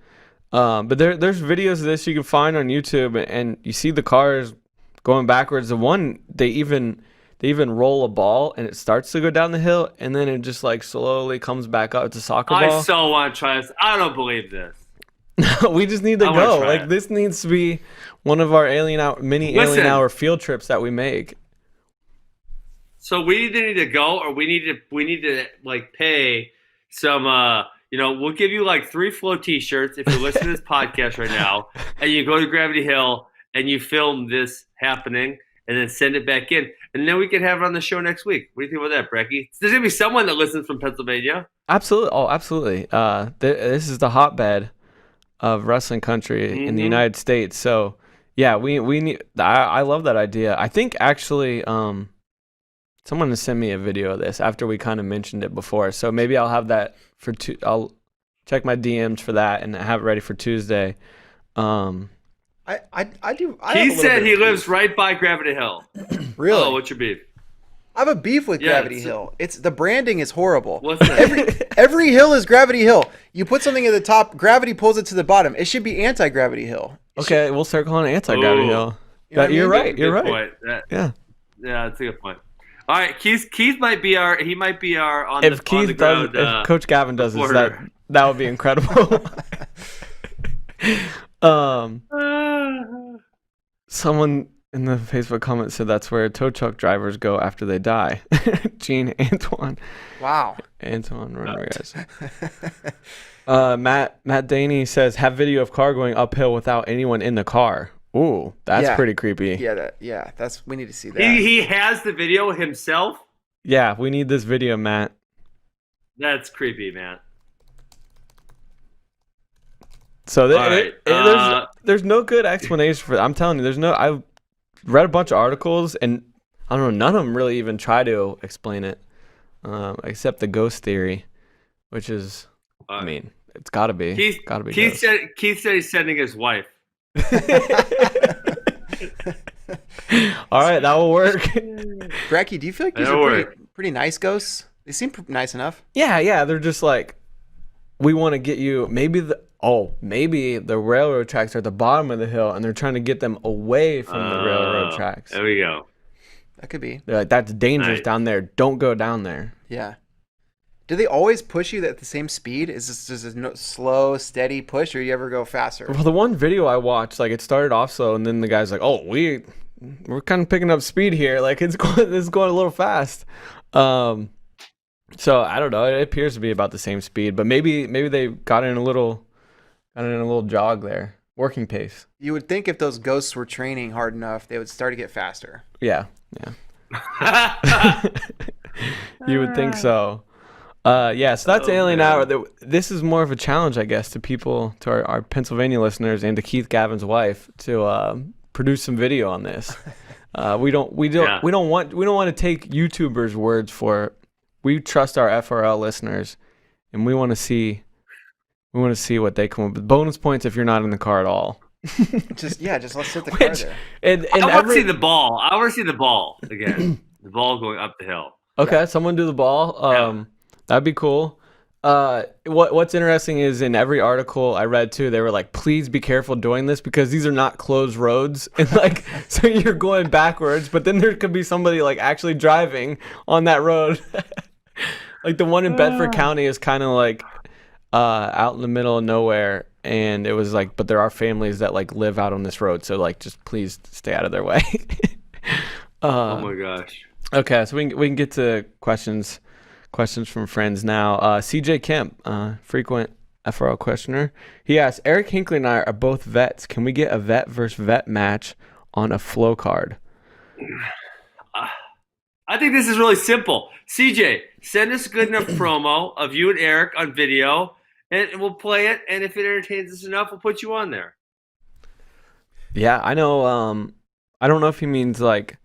But there's videos of this you can find on YouTube, and you see the cars going backwards. The one they even roll a ball and it starts to go down the hill, and then it just like slowly comes back up. It's a soccer ball. I so want to try this. I don't believe this. We just need to go. Like this needs to be one of our alien hour field trips that we make. So we either need to go, or we need to like pay some. We'll give you like 3 Flow T-shirts if you listen to this podcast right now, and you go to Gravity Hill and you film this happening, and then send it back in, and then we can have it on the show next week. What do you think about that, Brecky? There's gonna be someone that listens from Pennsylvania. Absolutely. Oh, absolutely. This is the hotbed of wrestling country in the United States. So yeah, we need. I love that idea. I think actually, someone to send me a video of this after we kind of mentioned it before. So maybe I'll have that for I'll check my DMs for that and have it ready for Tuesday. I do. He said he lives right by Gravity Hill. Really? Oh, what's your beef? I have a beef with Gravity Hill. It's the branding is horrible. What's that? Every hill is Gravity Hill. You put something at the top, gravity pulls it to the bottom. It should be anti-gravity hill. Okay, we'll start calling it anti-gravity hill. You're right. You're right. Yeah, that's a good point. All right, Keith might be our. He might be our on if the Keith on the ground, does, if Coach Gavin does this, that would be incredible. Someone in the Facebook comment said that's where tow truck drivers go after they die. Gene Antoine. Wow. Antoine Rodriguez. Matt Daney says have video of car going uphill without anyone in the car. Ooh, that's pretty creepy. Yeah, we need to see that. He has the video himself? Yeah, we need this video, Matt. That's creepy, Matt. So there's no good explanation for that. I'm telling you, I've read a bunch of articles, and I don't know, none of them really even try to explain it, except the ghost theory, which is, I mean, it's got to be. Keith said he's sending his wife. All right, that will work. Brecky, do you feel like these are pretty nice ghosts? They seem nice enough. Yeah, they're just like, we want to get you. Maybe the railroad tracks are at the bottom of the hill, and they're trying to get them away from the railroad tracks. There we go. That could be. They're like, that's dangerous down there. Don't go down there. Yeah. Do they always push you at the same speed? Is this just a slow, steady push, or you ever go faster? Well, the one video I watched, like it started off slow, and then the guy's like, "Oh, we're kind of picking up speed here. Like it's going a little fast." So I don't know. It appears to be about the same speed, but maybe they got in a little jog there, working pace. You would think if those ghosts were training hard enough, they would start to get faster. Yeah. You would think so. So that's Alien Hour. This is more of a challenge, I guess, to our Pennsylvania listeners and to Keith Gavin's wife to produce some video on this. We don't want to take YouTubers' words for it. We trust our FRL listeners, and we want to see what they come up with. Bonus points if you're not in the car at all. just let's sit the car there. I want to see the ball. I want to see the ball again. The ball going up the hill. Okay, someone do the ball. That'd be cool. What's interesting is in every article I read too, they were like, please be careful doing this because these are not closed roads. And like, so you're going backwards, but then there could be somebody like actually driving on that road. Like the one in Bedford County is kind of like out in the middle of nowhere. And it was like, but there are families that like live out on this road. So like, just please stay out of their way. Oh my gosh. Okay. So we can get to questions from friends now. CJ Kemp, frequent FRL questioner. He asks, Eric Hinckley and I are both vets. Can we get a vet versus vet match on a flow card? I think this is really simple. CJ, send us a good enough promo of you and Eric on video, and we'll play it. And if it entertains us enough, we'll put you on there. Yeah, I know. I don't know if he means like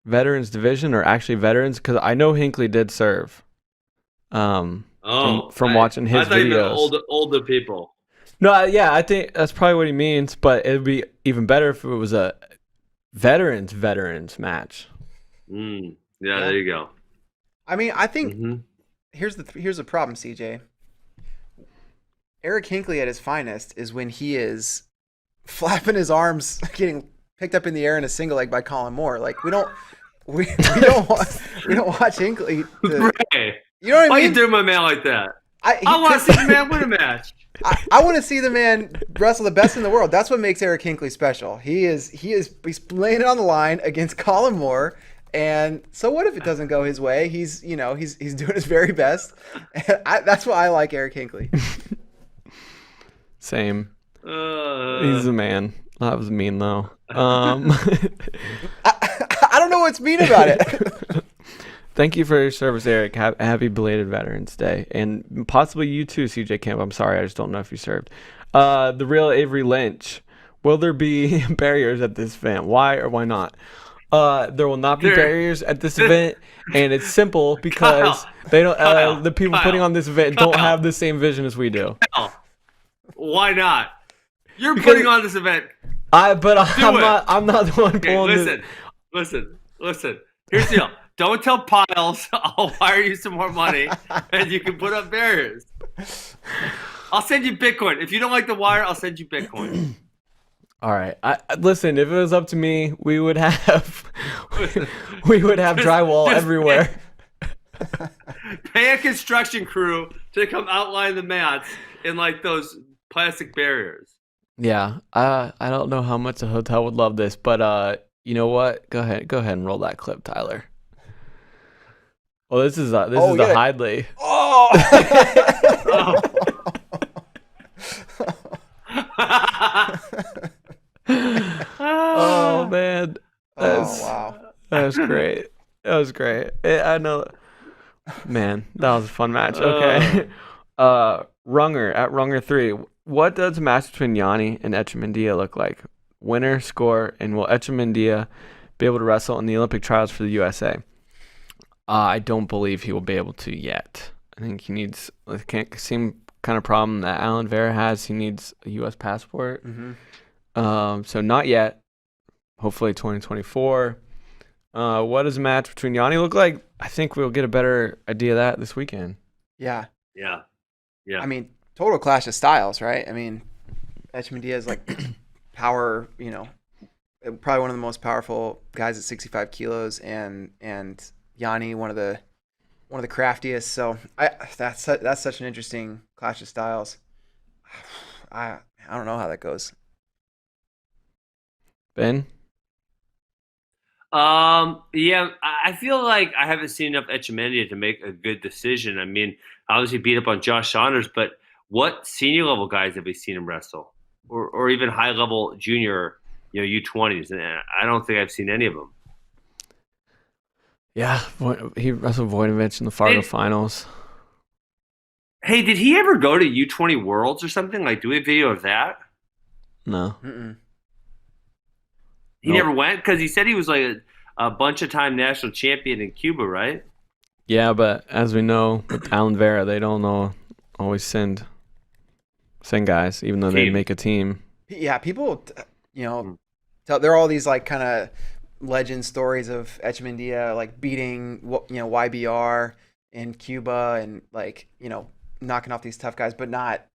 veterans division or actually veterans, because I know Hinckley did serve. From watching his videos. Older people. No, I think that's probably what he means. But it'd be even better if it was a veterans match. Yeah, there you go. I mean, I think here's the problem, CJ. Eric Hinckley at his finest is when he is flapping his arms, getting picked up in the air in a single leg by Colin Moore. Like we don't watch Hinckley. Ray, you know what I mean? Why you do my man like that? I want to see the man win a match. I want to see the man wrestle the best in the world. That's what makes Eric Hinckley special. He's laying it on the line against Colin Moore. And so what if it doesn't go his way? He's doing his very best. And that's why I like Eric Hinckley. Same. He's a man. That was mean though. I don't know what's mean about it. Thank you for your service, Eric. Happy belated Veterans Day, and possibly you too, CJ Camp. I'm sorry, I just don't know if you served. The real Avery Lynch. Will there be barriers at this event? Why or why not? There will not be barriers at this event, and it's simple because they don't. The people putting on this event don't have the same vision as we do. Why not? You're putting on this event. I'm not the one pulling this. Listen. Here's the deal. Don't tell Piles I'll wire you some more money and you can put up barriers. I'll send you Bitcoin. If you don't like the wire, I'll send you Bitcoin. All right. Listen, if it was up to me, we would have drywall everywhere. Pay a construction crew to come outline the mats in like those plastic barriers. Yeah. I don't know how much a hotel would love this, but you know what? Go ahead and roll that clip, Tyler. Well, this is the Hidley. Oh. Oh man. Wow. That was great. I know. Man, that was a fun match. Okay. Runger at Runger 3. What does a match between Yanni and Achamindia look like? Winner, score, and will Achamindia be able to wrestle in the Olympic trials for the USA? I don't believe he will be able to yet. I think he needs same kind of problem that Alan Vera has. He needs a U.S. passport. Mm-hmm. So not yet. Hopefully 2024. What does a match between Yanni look like? I think we'll get a better idea of that this weekend. Yeah. I mean, total clash of styles, right? I mean, Achamindia is like power, probably one of the most powerful guys at 65 kilos, and Yanni, one of the craftiest. So that's such an interesting clash of styles. I don't know how that goes. Ben? Yeah, I feel like I haven't seen enough Achamindia to make a good decision. I mean, obviously beat up on Josh Saunders, but what senior level guys have we seen him wrestle, or even high level junior, U20s? And I don't think I've seen any of them. Yeah, he wrestled Voinovich in the Fargo finals. Hey, did he ever go to U20 Worlds or something? Like, do we have video of that? No. Mm-mm. He never went? Because he said he was like a bunch of time national champion in Cuba, right? Yeah, but as we know, with Alan Vera, they don't always send guys, even though they make a team. Yeah, people, there are all these like kind of legend stories of Achamindia like beating YBR in Cuba and like knocking off these tough guys, but not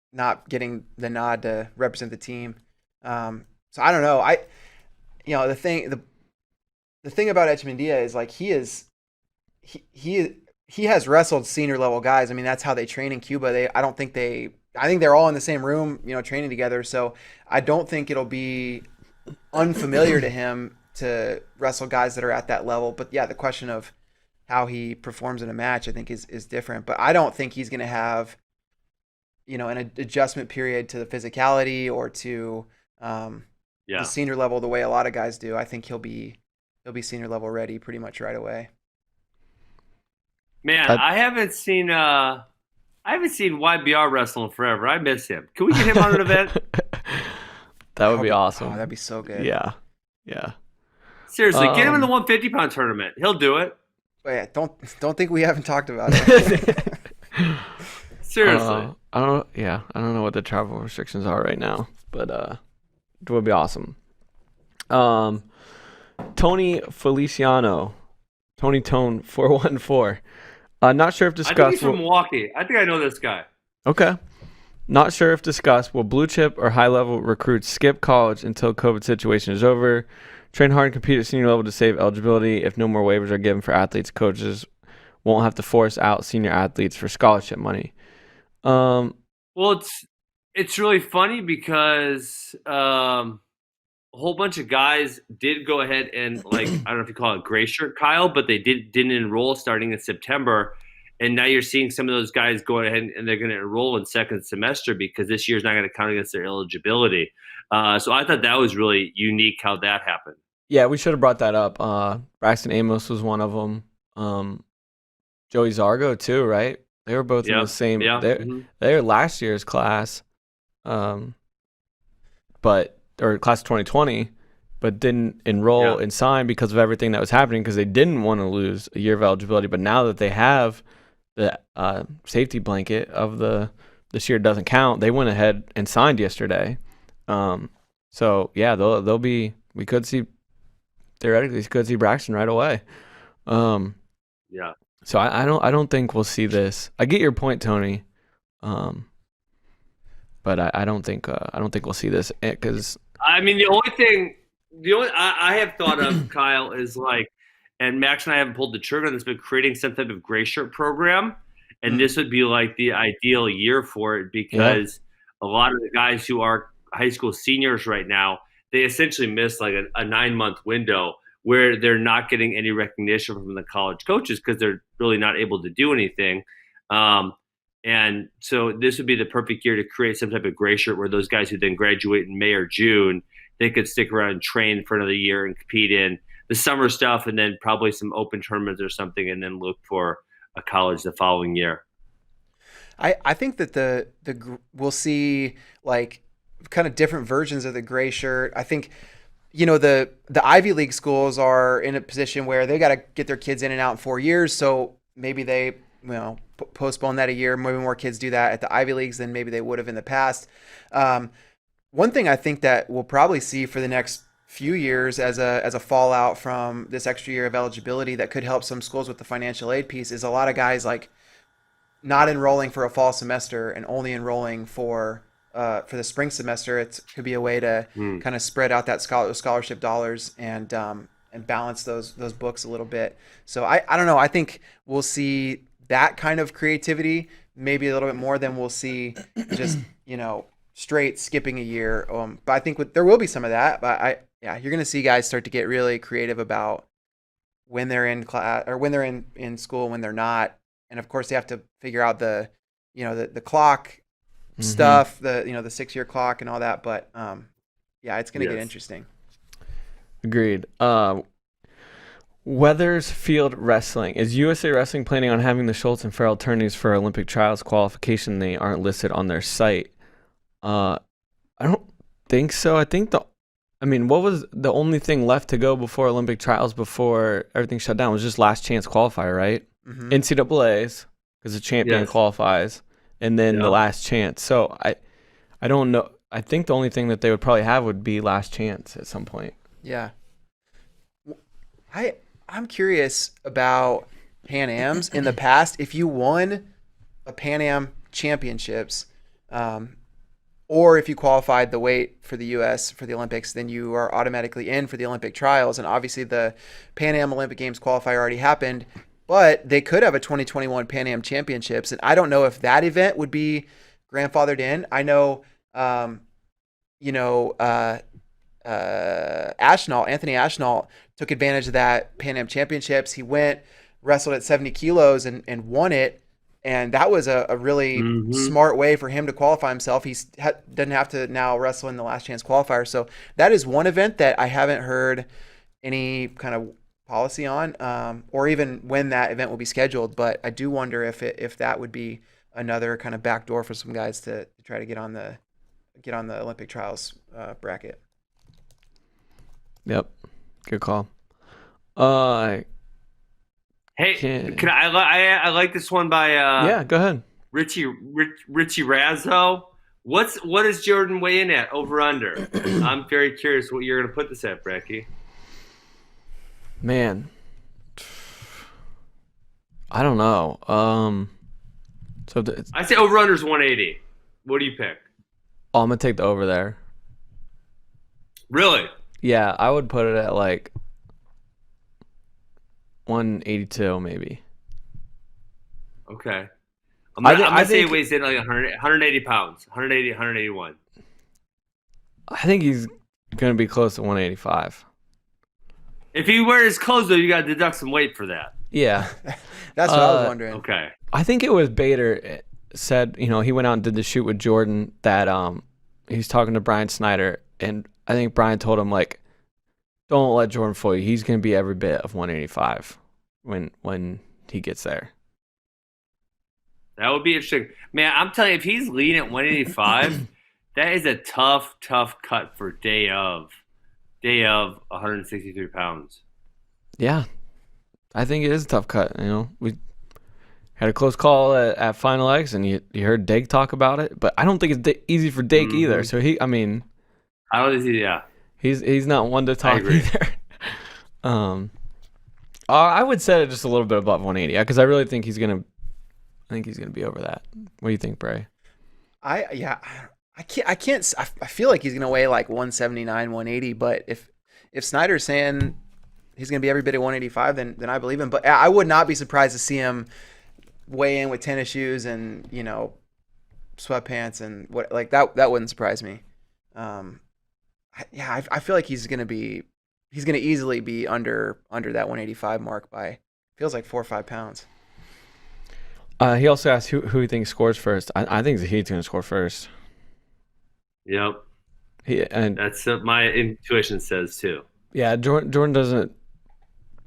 getting the nod to represent the team. So I don't know. The thing about Achamindia is like he has wrestled senior level guys. I mean, that's how they train in Cuba. I think they're all in the same room, training together. So I don't think it'll be unfamiliar to him to wrestle guys that are at that level. But yeah, the question of how he performs in a match, I think is different. But I don't think he's going to have, an adjustment period to the physicality or to the senior level the way a lot of guys do. I think he'll be senior level ready pretty much right away. Man, I haven't seen YBR wrestle in forever. I miss him. Can we get him on an event? That would be awesome. Oh, that'd be so good. Yeah. Seriously, get him in the 150-pound tournament. He'll do it. Wait, don't think we haven't talked about it. Seriously. I don't know what the travel restrictions are right now, but it would be awesome. Tony Feliciano, Tony Tone 414. Not sure if discussed. I think he's from Milwaukee. I think I know this guy. Okay. Not sure if discussed. Will blue chip or high level recruits skip college until COVID situation is over? Train hard and compete at senior level to save eligibility. If no more waivers are given for athletes, coaches won't have to force out senior athletes for scholarship money. Well, it's really funny because a whole bunch of guys did go ahead and, like, I don't know if you call it gray shirt, Kyle, but they didn't enroll starting in September. And now you're seeing some of those guys going ahead and they're going to enroll in second semester because this year's not going to count against their eligibility. So I thought that was really unique how that happened. Yeah, we should have brought that up. Braxton Amos was one of them. Joey Zargo too, right? They were both in the same. Yeah. They were last year's class, or class 2020, but didn't enroll and sign because of everything that was happening because they didn't want to lose a year of eligibility. But now that they have the safety blanket of this year doesn't count, they went ahead and signed yesterday. So yeah, they'll be. We could see Braxton right away. Yeah. So I don't think we'll see this. I get your point, Tony. But I don't think we'll see this because I mean the only I have thought of, Kyle, is like, and Max and I haven't pulled the trigger on this, but creating some type of gray shirt program, and this would be like the ideal year for it because a lot of the guys who are high school seniors right now, they essentially missed like a 9-month window where they're not getting any recognition from the college coaches because they're really not able to do anything. And so this would be the perfect year to create some type of gray shirt where those guys who then graduate in May or June, they could stick around and train for another year and compete in the summer stuff and then probably some open tournaments or something and then look for a college the following year. I think that we'll see like kind of different versions of the gray shirt. I think, the Ivy League schools are in a position where they got to get their kids in and out in 4 years. So maybe they, postpone that a year. Maybe more kids do that at the Ivy Leagues than maybe they would have in the past. One thing I think that we'll probably see for the next few years as a fallout from this extra year of eligibility that could help some schools with the financial aid piece is a lot of guys like not enrolling for a fall semester and only enrolling for the spring semester. It could be a way to kind of spread out that scholarship dollars and balance those books a little bit. So I don't know. I think we'll see that kind of creativity maybe a little bit more than we'll see just straight skipping a year. But I think there will be some of that. But you're going to see guys start to get really creative about when they're in class or when they're in school, when they're not, and of course they have to figure out the clock stuff, the 6-year clock and all that. But it's going to get interesting. Agreed. Weathersfield Wrestling. Is USA Wrestling planning on having the Schultz and Farrell tourneys for Olympic trials qualification? They aren't listed on their site. I don't think so. What was the only thing left to go before Olympic trials before everything shut down was just last chance qualifier, right? Mm-hmm. NCAA's, because the champion qualifies, and then the last chance. So I don't know. I think the only thing that they would probably have would be last chance at some point. Yeah. I'm curious about Pan Ams in the past. If you won a Pan Am championships, or if you qualified the weight for the U.S. for the Olympics, then you are automatically in for the Olympic trials. And obviously the Pan Am Olympic Games qualifier already happened, but they could have a 2021 Pan Am championships. And I don't know if that event would be grandfathered in. I know, Anthony Ashnault took advantage of that Pan Am championships. He went, wrestled at 70 kilos and won it. And that was a really smart way for him to qualify himself. He doesn't have to now wrestle in the last chance qualifier. So that is one event that I haven't heard any kind of policy on, or even when that event will be scheduled. But I do wonder if that would be another kind of backdoor for some guys to try to get on the Olympic trials bracket. Yep, good call. Hey, can I like this one by go ahead. Richie Razzo. What is Jordan weigh in at over under? I'm very curious what you're gonna put this at, Brecky. Man, I don't know. I say over under is 180. What do you pick? Oh, I'm gonna take the over there. Really? Yeah, I would put it at like 182 maybe. Okay. I'm gonna say he weighs in like 180 pounds, 180, 181. I think he's gonna be close to 185. If he wears his clothes, though, you got to deduct some weight for that. Yeah. That's what I was wondering. Okay. I think it was Bader said, he went out and did the shoot with Jordan that he's talking to Brian Snyder, and I think Brian told him, like, don't let Jordan fool you. He's going to be every bit of 185 when he gets there. That would be interesting. Man, I'm telling you, if he's lean at 185, that is a tough cut for day of 163 pounds. Yeah, I think it is a tough cut. We had a close call at Final X, and you heard Dake talk about it, but I don't think it's easy for Dake either. So I don't think he's not one to talk either. I would set it just a little bit above 180 because I really think he's gonna be over that. What do you think, Bray? I feel like he's going to weigh like 179, 180, but if Snyder's saying he's going to be every bit of 185, then I believe him. But I would not be surprised to see him weigh in with tennis shoes and, sweatpants and what like that wouldn't surprise me. I feel like he's going to easily be under that 185 mark by feels like 4 or 5 pounds. He also asked who he thinks scores first. I think Zahid's going to score first. Yep. And that's what my intuition says too. Yeah, Jordan doesn't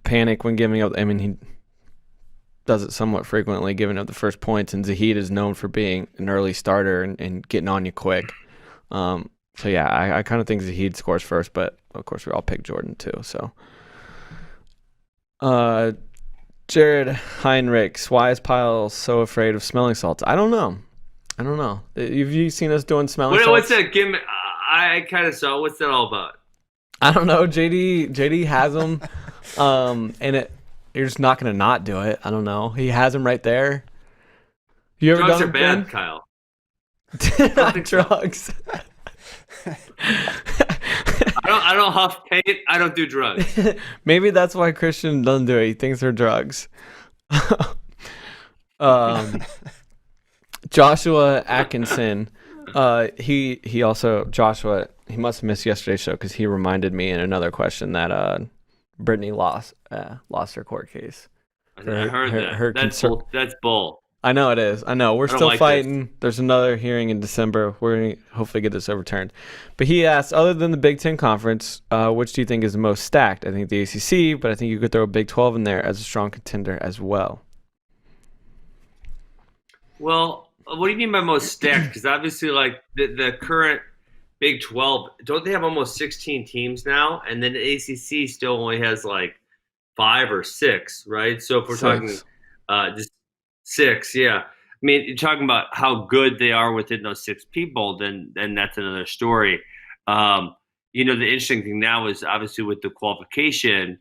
panic when giving up. I mean, he does it somewhat frequently, giving up the first points, and Zahid is known for being an early starter and getting on you quick. So yeah, I kind of think Zahid scores first, but of course we all pick Jordan too. So, Jared Heinrichs, why is Pyle so afraid of smelling salts? I don't know. Have you seen us doing smelling salts? What's that? Give me. I kind of saw. What's that all about? I don't know. JD has them, and you're just not gonna not do it. I don't know. He has them right there. You ever drugs done are bad, Kyle. Not drugs. I don't huff paint. I don't do drugs. Maybe that's why Christian doesn't do it. He thinks they're drugs. Joshua Atkinson, he also he must have missed yesterday's show because he reminded me in another question that Brittany lost her court case. I heard that. That's bull. I know it is. I know we're still fighting. This. There's another hearing in December. We're gonna hopefully get this overturned. But he asked, other than the Big Ten Conference, which do you think is the most stacked? I think the ACC, but I think you could throw a Big 12 in there as a strong contender as well. Well, what do you mean by most stacked? Because obviously, like the current Big 12, don't they have almost 16 teams now? And then the ACC still only has like 5 or 6, right? So if we're talking just 6, yeah. I mean, you're talking about how good they are within those 6 people, then that's another story. The interesting thing now is obviously with the qualification,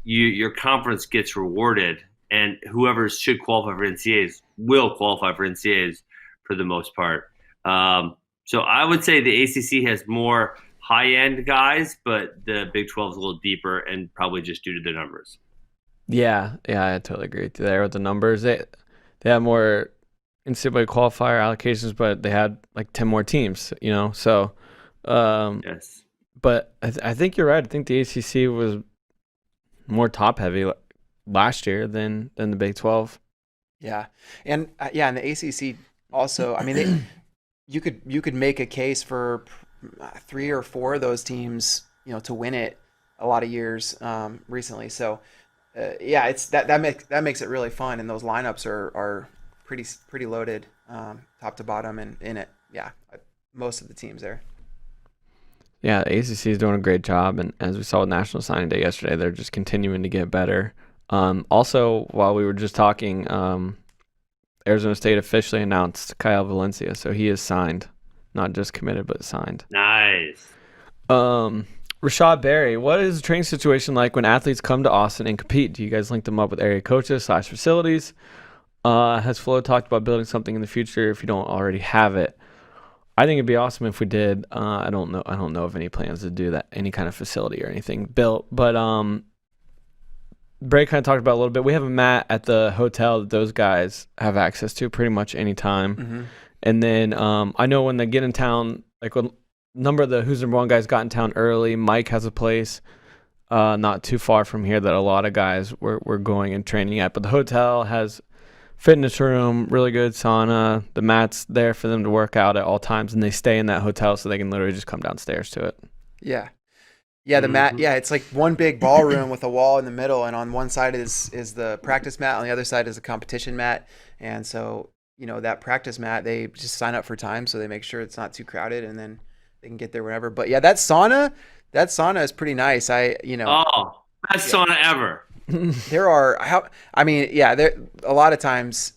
your conference gets rewarded, and whoever should qualify for NCAAs will qualify for NCAAs for the most part. So I would say the ACC has more high-end guys, but the Big 12 is a little deeper and probably just due to the numbers. Yeah, I totally agree with you there with the numbers. They have more NCAA qualifier allocations, but they had like 10 more teams, so yes. But I think you're right. I think the ACC was more top-heavy last year than the Big 12. Yeah, and and the ACC also. I mean, you could make a case for 3 or 4 of those teams, to win it a lot of years recently. So, it's that makes it really fun, and those lineups are pretty loaded, top to bottom, and in it, most of the teams there. Yeah, the ACC is doing a great job, and as we saw with National Signing Day yesterday, they're just continuing to get better. Also, while we were just talking, Arizona State officially announced Kyle Valencia, so he is signed, not just committed, but signed. Nice. Rashad Berry, what is the training situation like when athletes come to Austin and compete? Do you guys link them up with area coaches / facilities? Has Flo talked about building something in the future if you don't already have it? I think it'd be awesome if we did. I don't know of any plans to do that, any kind of facility or anything built. But Bray kind of talked about a little bit. We have a mat at the hotel that those guys have access to pretty much any time. Mm-hmm. And then I know when they get in town, like when a number of the Who's Number One guys got in town early, Mike has a place not too far from here that a lot of guys were going and training at. But the hotel has fitness room, really good sauna. The mat's there for them to work out at all times, and they stay in that hotel so they can literally just come downstairs to it. Yeah. Yeah, the mat. Yeah, it's like one big ballroom with a wall in the middle, and on one side is the practice mat, on the other side is the competition mat. And so, that practice mat, they just sign up for time, so they make sure it's not too crowded, and then they can get there whenever. But yeah, that sauna is pretty nice. Best sauna ever. There are, there a lot of times,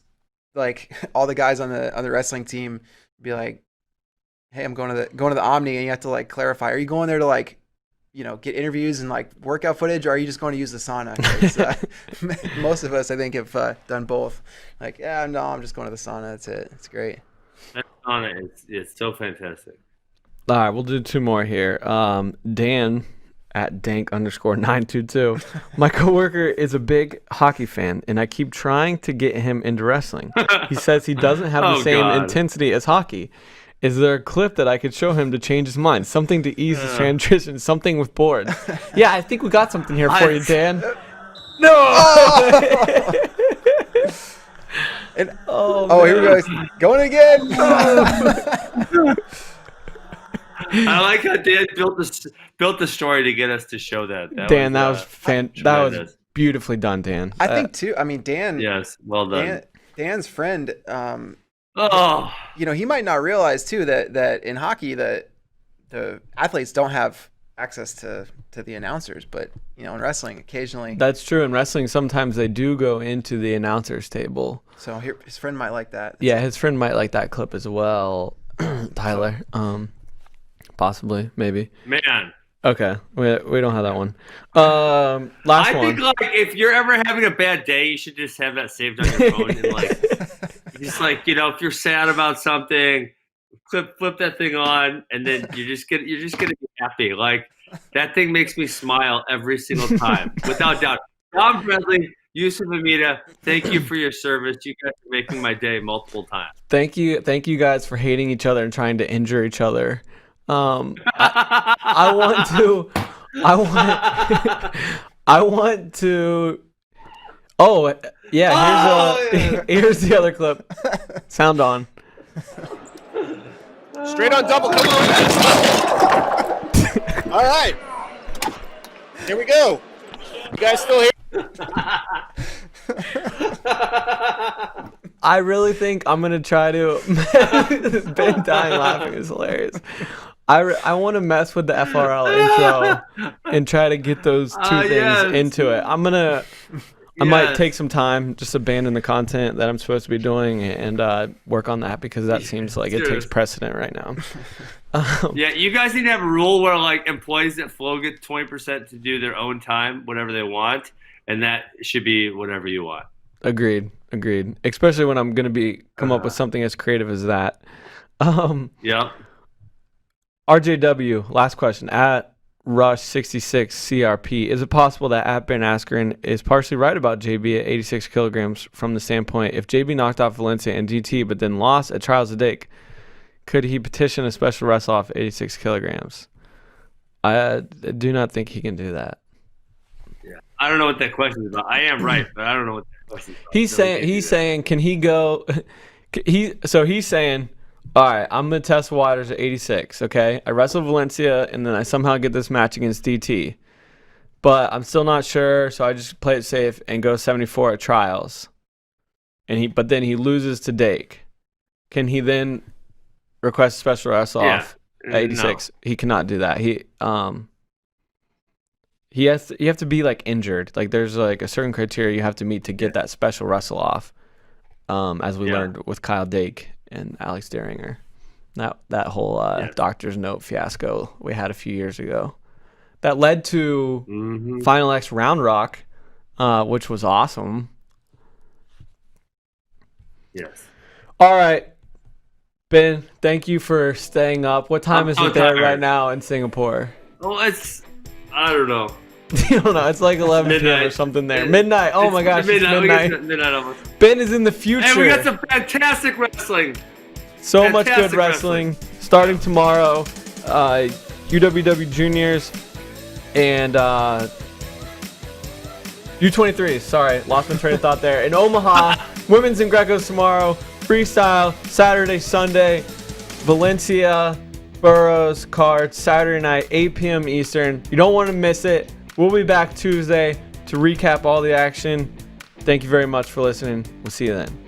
like all the guys on the wrestling team be like, "Hey, I'm going to the Omni," and you have to like clarify, are you going there to like, get interviews and like workout footage, or are you just going to use the sauna? Most of us, I think, have done both. Like, yeah, no, I'm just going to the sauna. That's it. It's great. That sauna is so fantastic. All right, we'll do 2 more here. Dan at dank_922. My coworker is a big hockey fan, and I keep trying to get him into wrestling. He says he doesn't have the same intensity as hockey. Is there a clip that I could show him to change his mind? Something to ease the transition, something with boards. Yeah, I think we got something here for you, Dan. No! And, here we go. Going again. I like how Dan built the story to get us to show that. Dan, that was beautifully done, Dan. I think too. I mean, Dan. Yes, well done. Dan's friend. He might not realize too that in hockey that the athletes don't have access to the announcers, but in wrestling occasionally. That's true. In wrestling, sometimes they do go into the announcers table. So his friend might like that. Yeah, his friend might like that clip as well. Tyler. Possibly, maybe. Man. Okay, we don't have that one. Last one. I think like if you're ever having a bad day, you should just have that saved on your phone and like, just like if you're sad about something, flip that thing on, and then you're just gonna be happy. Like that thing makes me smile every single time, without doubt. Tom Bradley, Yusuf Amida, thank you for your service. You guys are making my day multiple times. Thank you guys for hating each other and trying to injure each other. I want to. Oh yeah, here's the other clip. Sound on. Straight on double. Come on. All right. Here we go. You guys still here? I really think I'm gonna try to. Ben dying laughing is hilarious. I want to mess with the FRL intro and try to get those two things into it. I might take some time, just abandon the content that I'm supposed to be doing and work on that, because that seems like it takes precedent right now. Yeah, you guys need to have a rule where like employees at Flow get 20% to do their own time, whatever they want, and that should be whatever you want. Agreed. Especially when I'm going to come up with something as creative as that. Yeah. RJW, last question. At Rush66 CRP, is it possible that at Ben Askren is partially right about JB at 86 kilograms from the standpoint, if JB knocked off Valencia and DT but then lost at Trials of Dake, could he petition a special wrestle off 86 kilograms? I do not think he can do that. Yeah, I don't know what that question is about. I am right, but I don't know what that question is about. He's saying, can he go? He's saying, all right, I'm going to test waters at 86, okay? I wrestle Valencia, and then I somehow get this match against DT. But I'm still not sure, so I just play it safe and go 74 at Trials. But then he loses to Dake. Can he then request a special wrestle off at 86? No. He cannot do that. You have to be like injured. Like there's like a certain criteria you have to meet to get that special wrestle off. As we learned with Kyle Dake and Alex Deringer. That whole doctor's note fiasco we had a few years ago. That led to Final X Round Rock, which was awesome. Yes. All right. Ben, thank you for staying up. What time is so it there tired. right now in Singapore? Oh, I don't know. You don't know. It's like 11 p.m. or something there. Midnight. Oh my gosh, it's midnight. Midnight almost. Ben is in the future. Hey, we got some fantastic wrestling. So much good wrestling starting tomorrow. UWW Juniors and U23s. Sorry, lost my train of thought there. In Omaha, women's and Grecos tomorrow. Freestyle Saturday, Sunday. Valencia, Burroughs cards Saturday night, 8 p.m. Eastern. You don't want to miss it. We'll be back Tuesday to recap all the action. Thank you very much for listening. We'll see you then.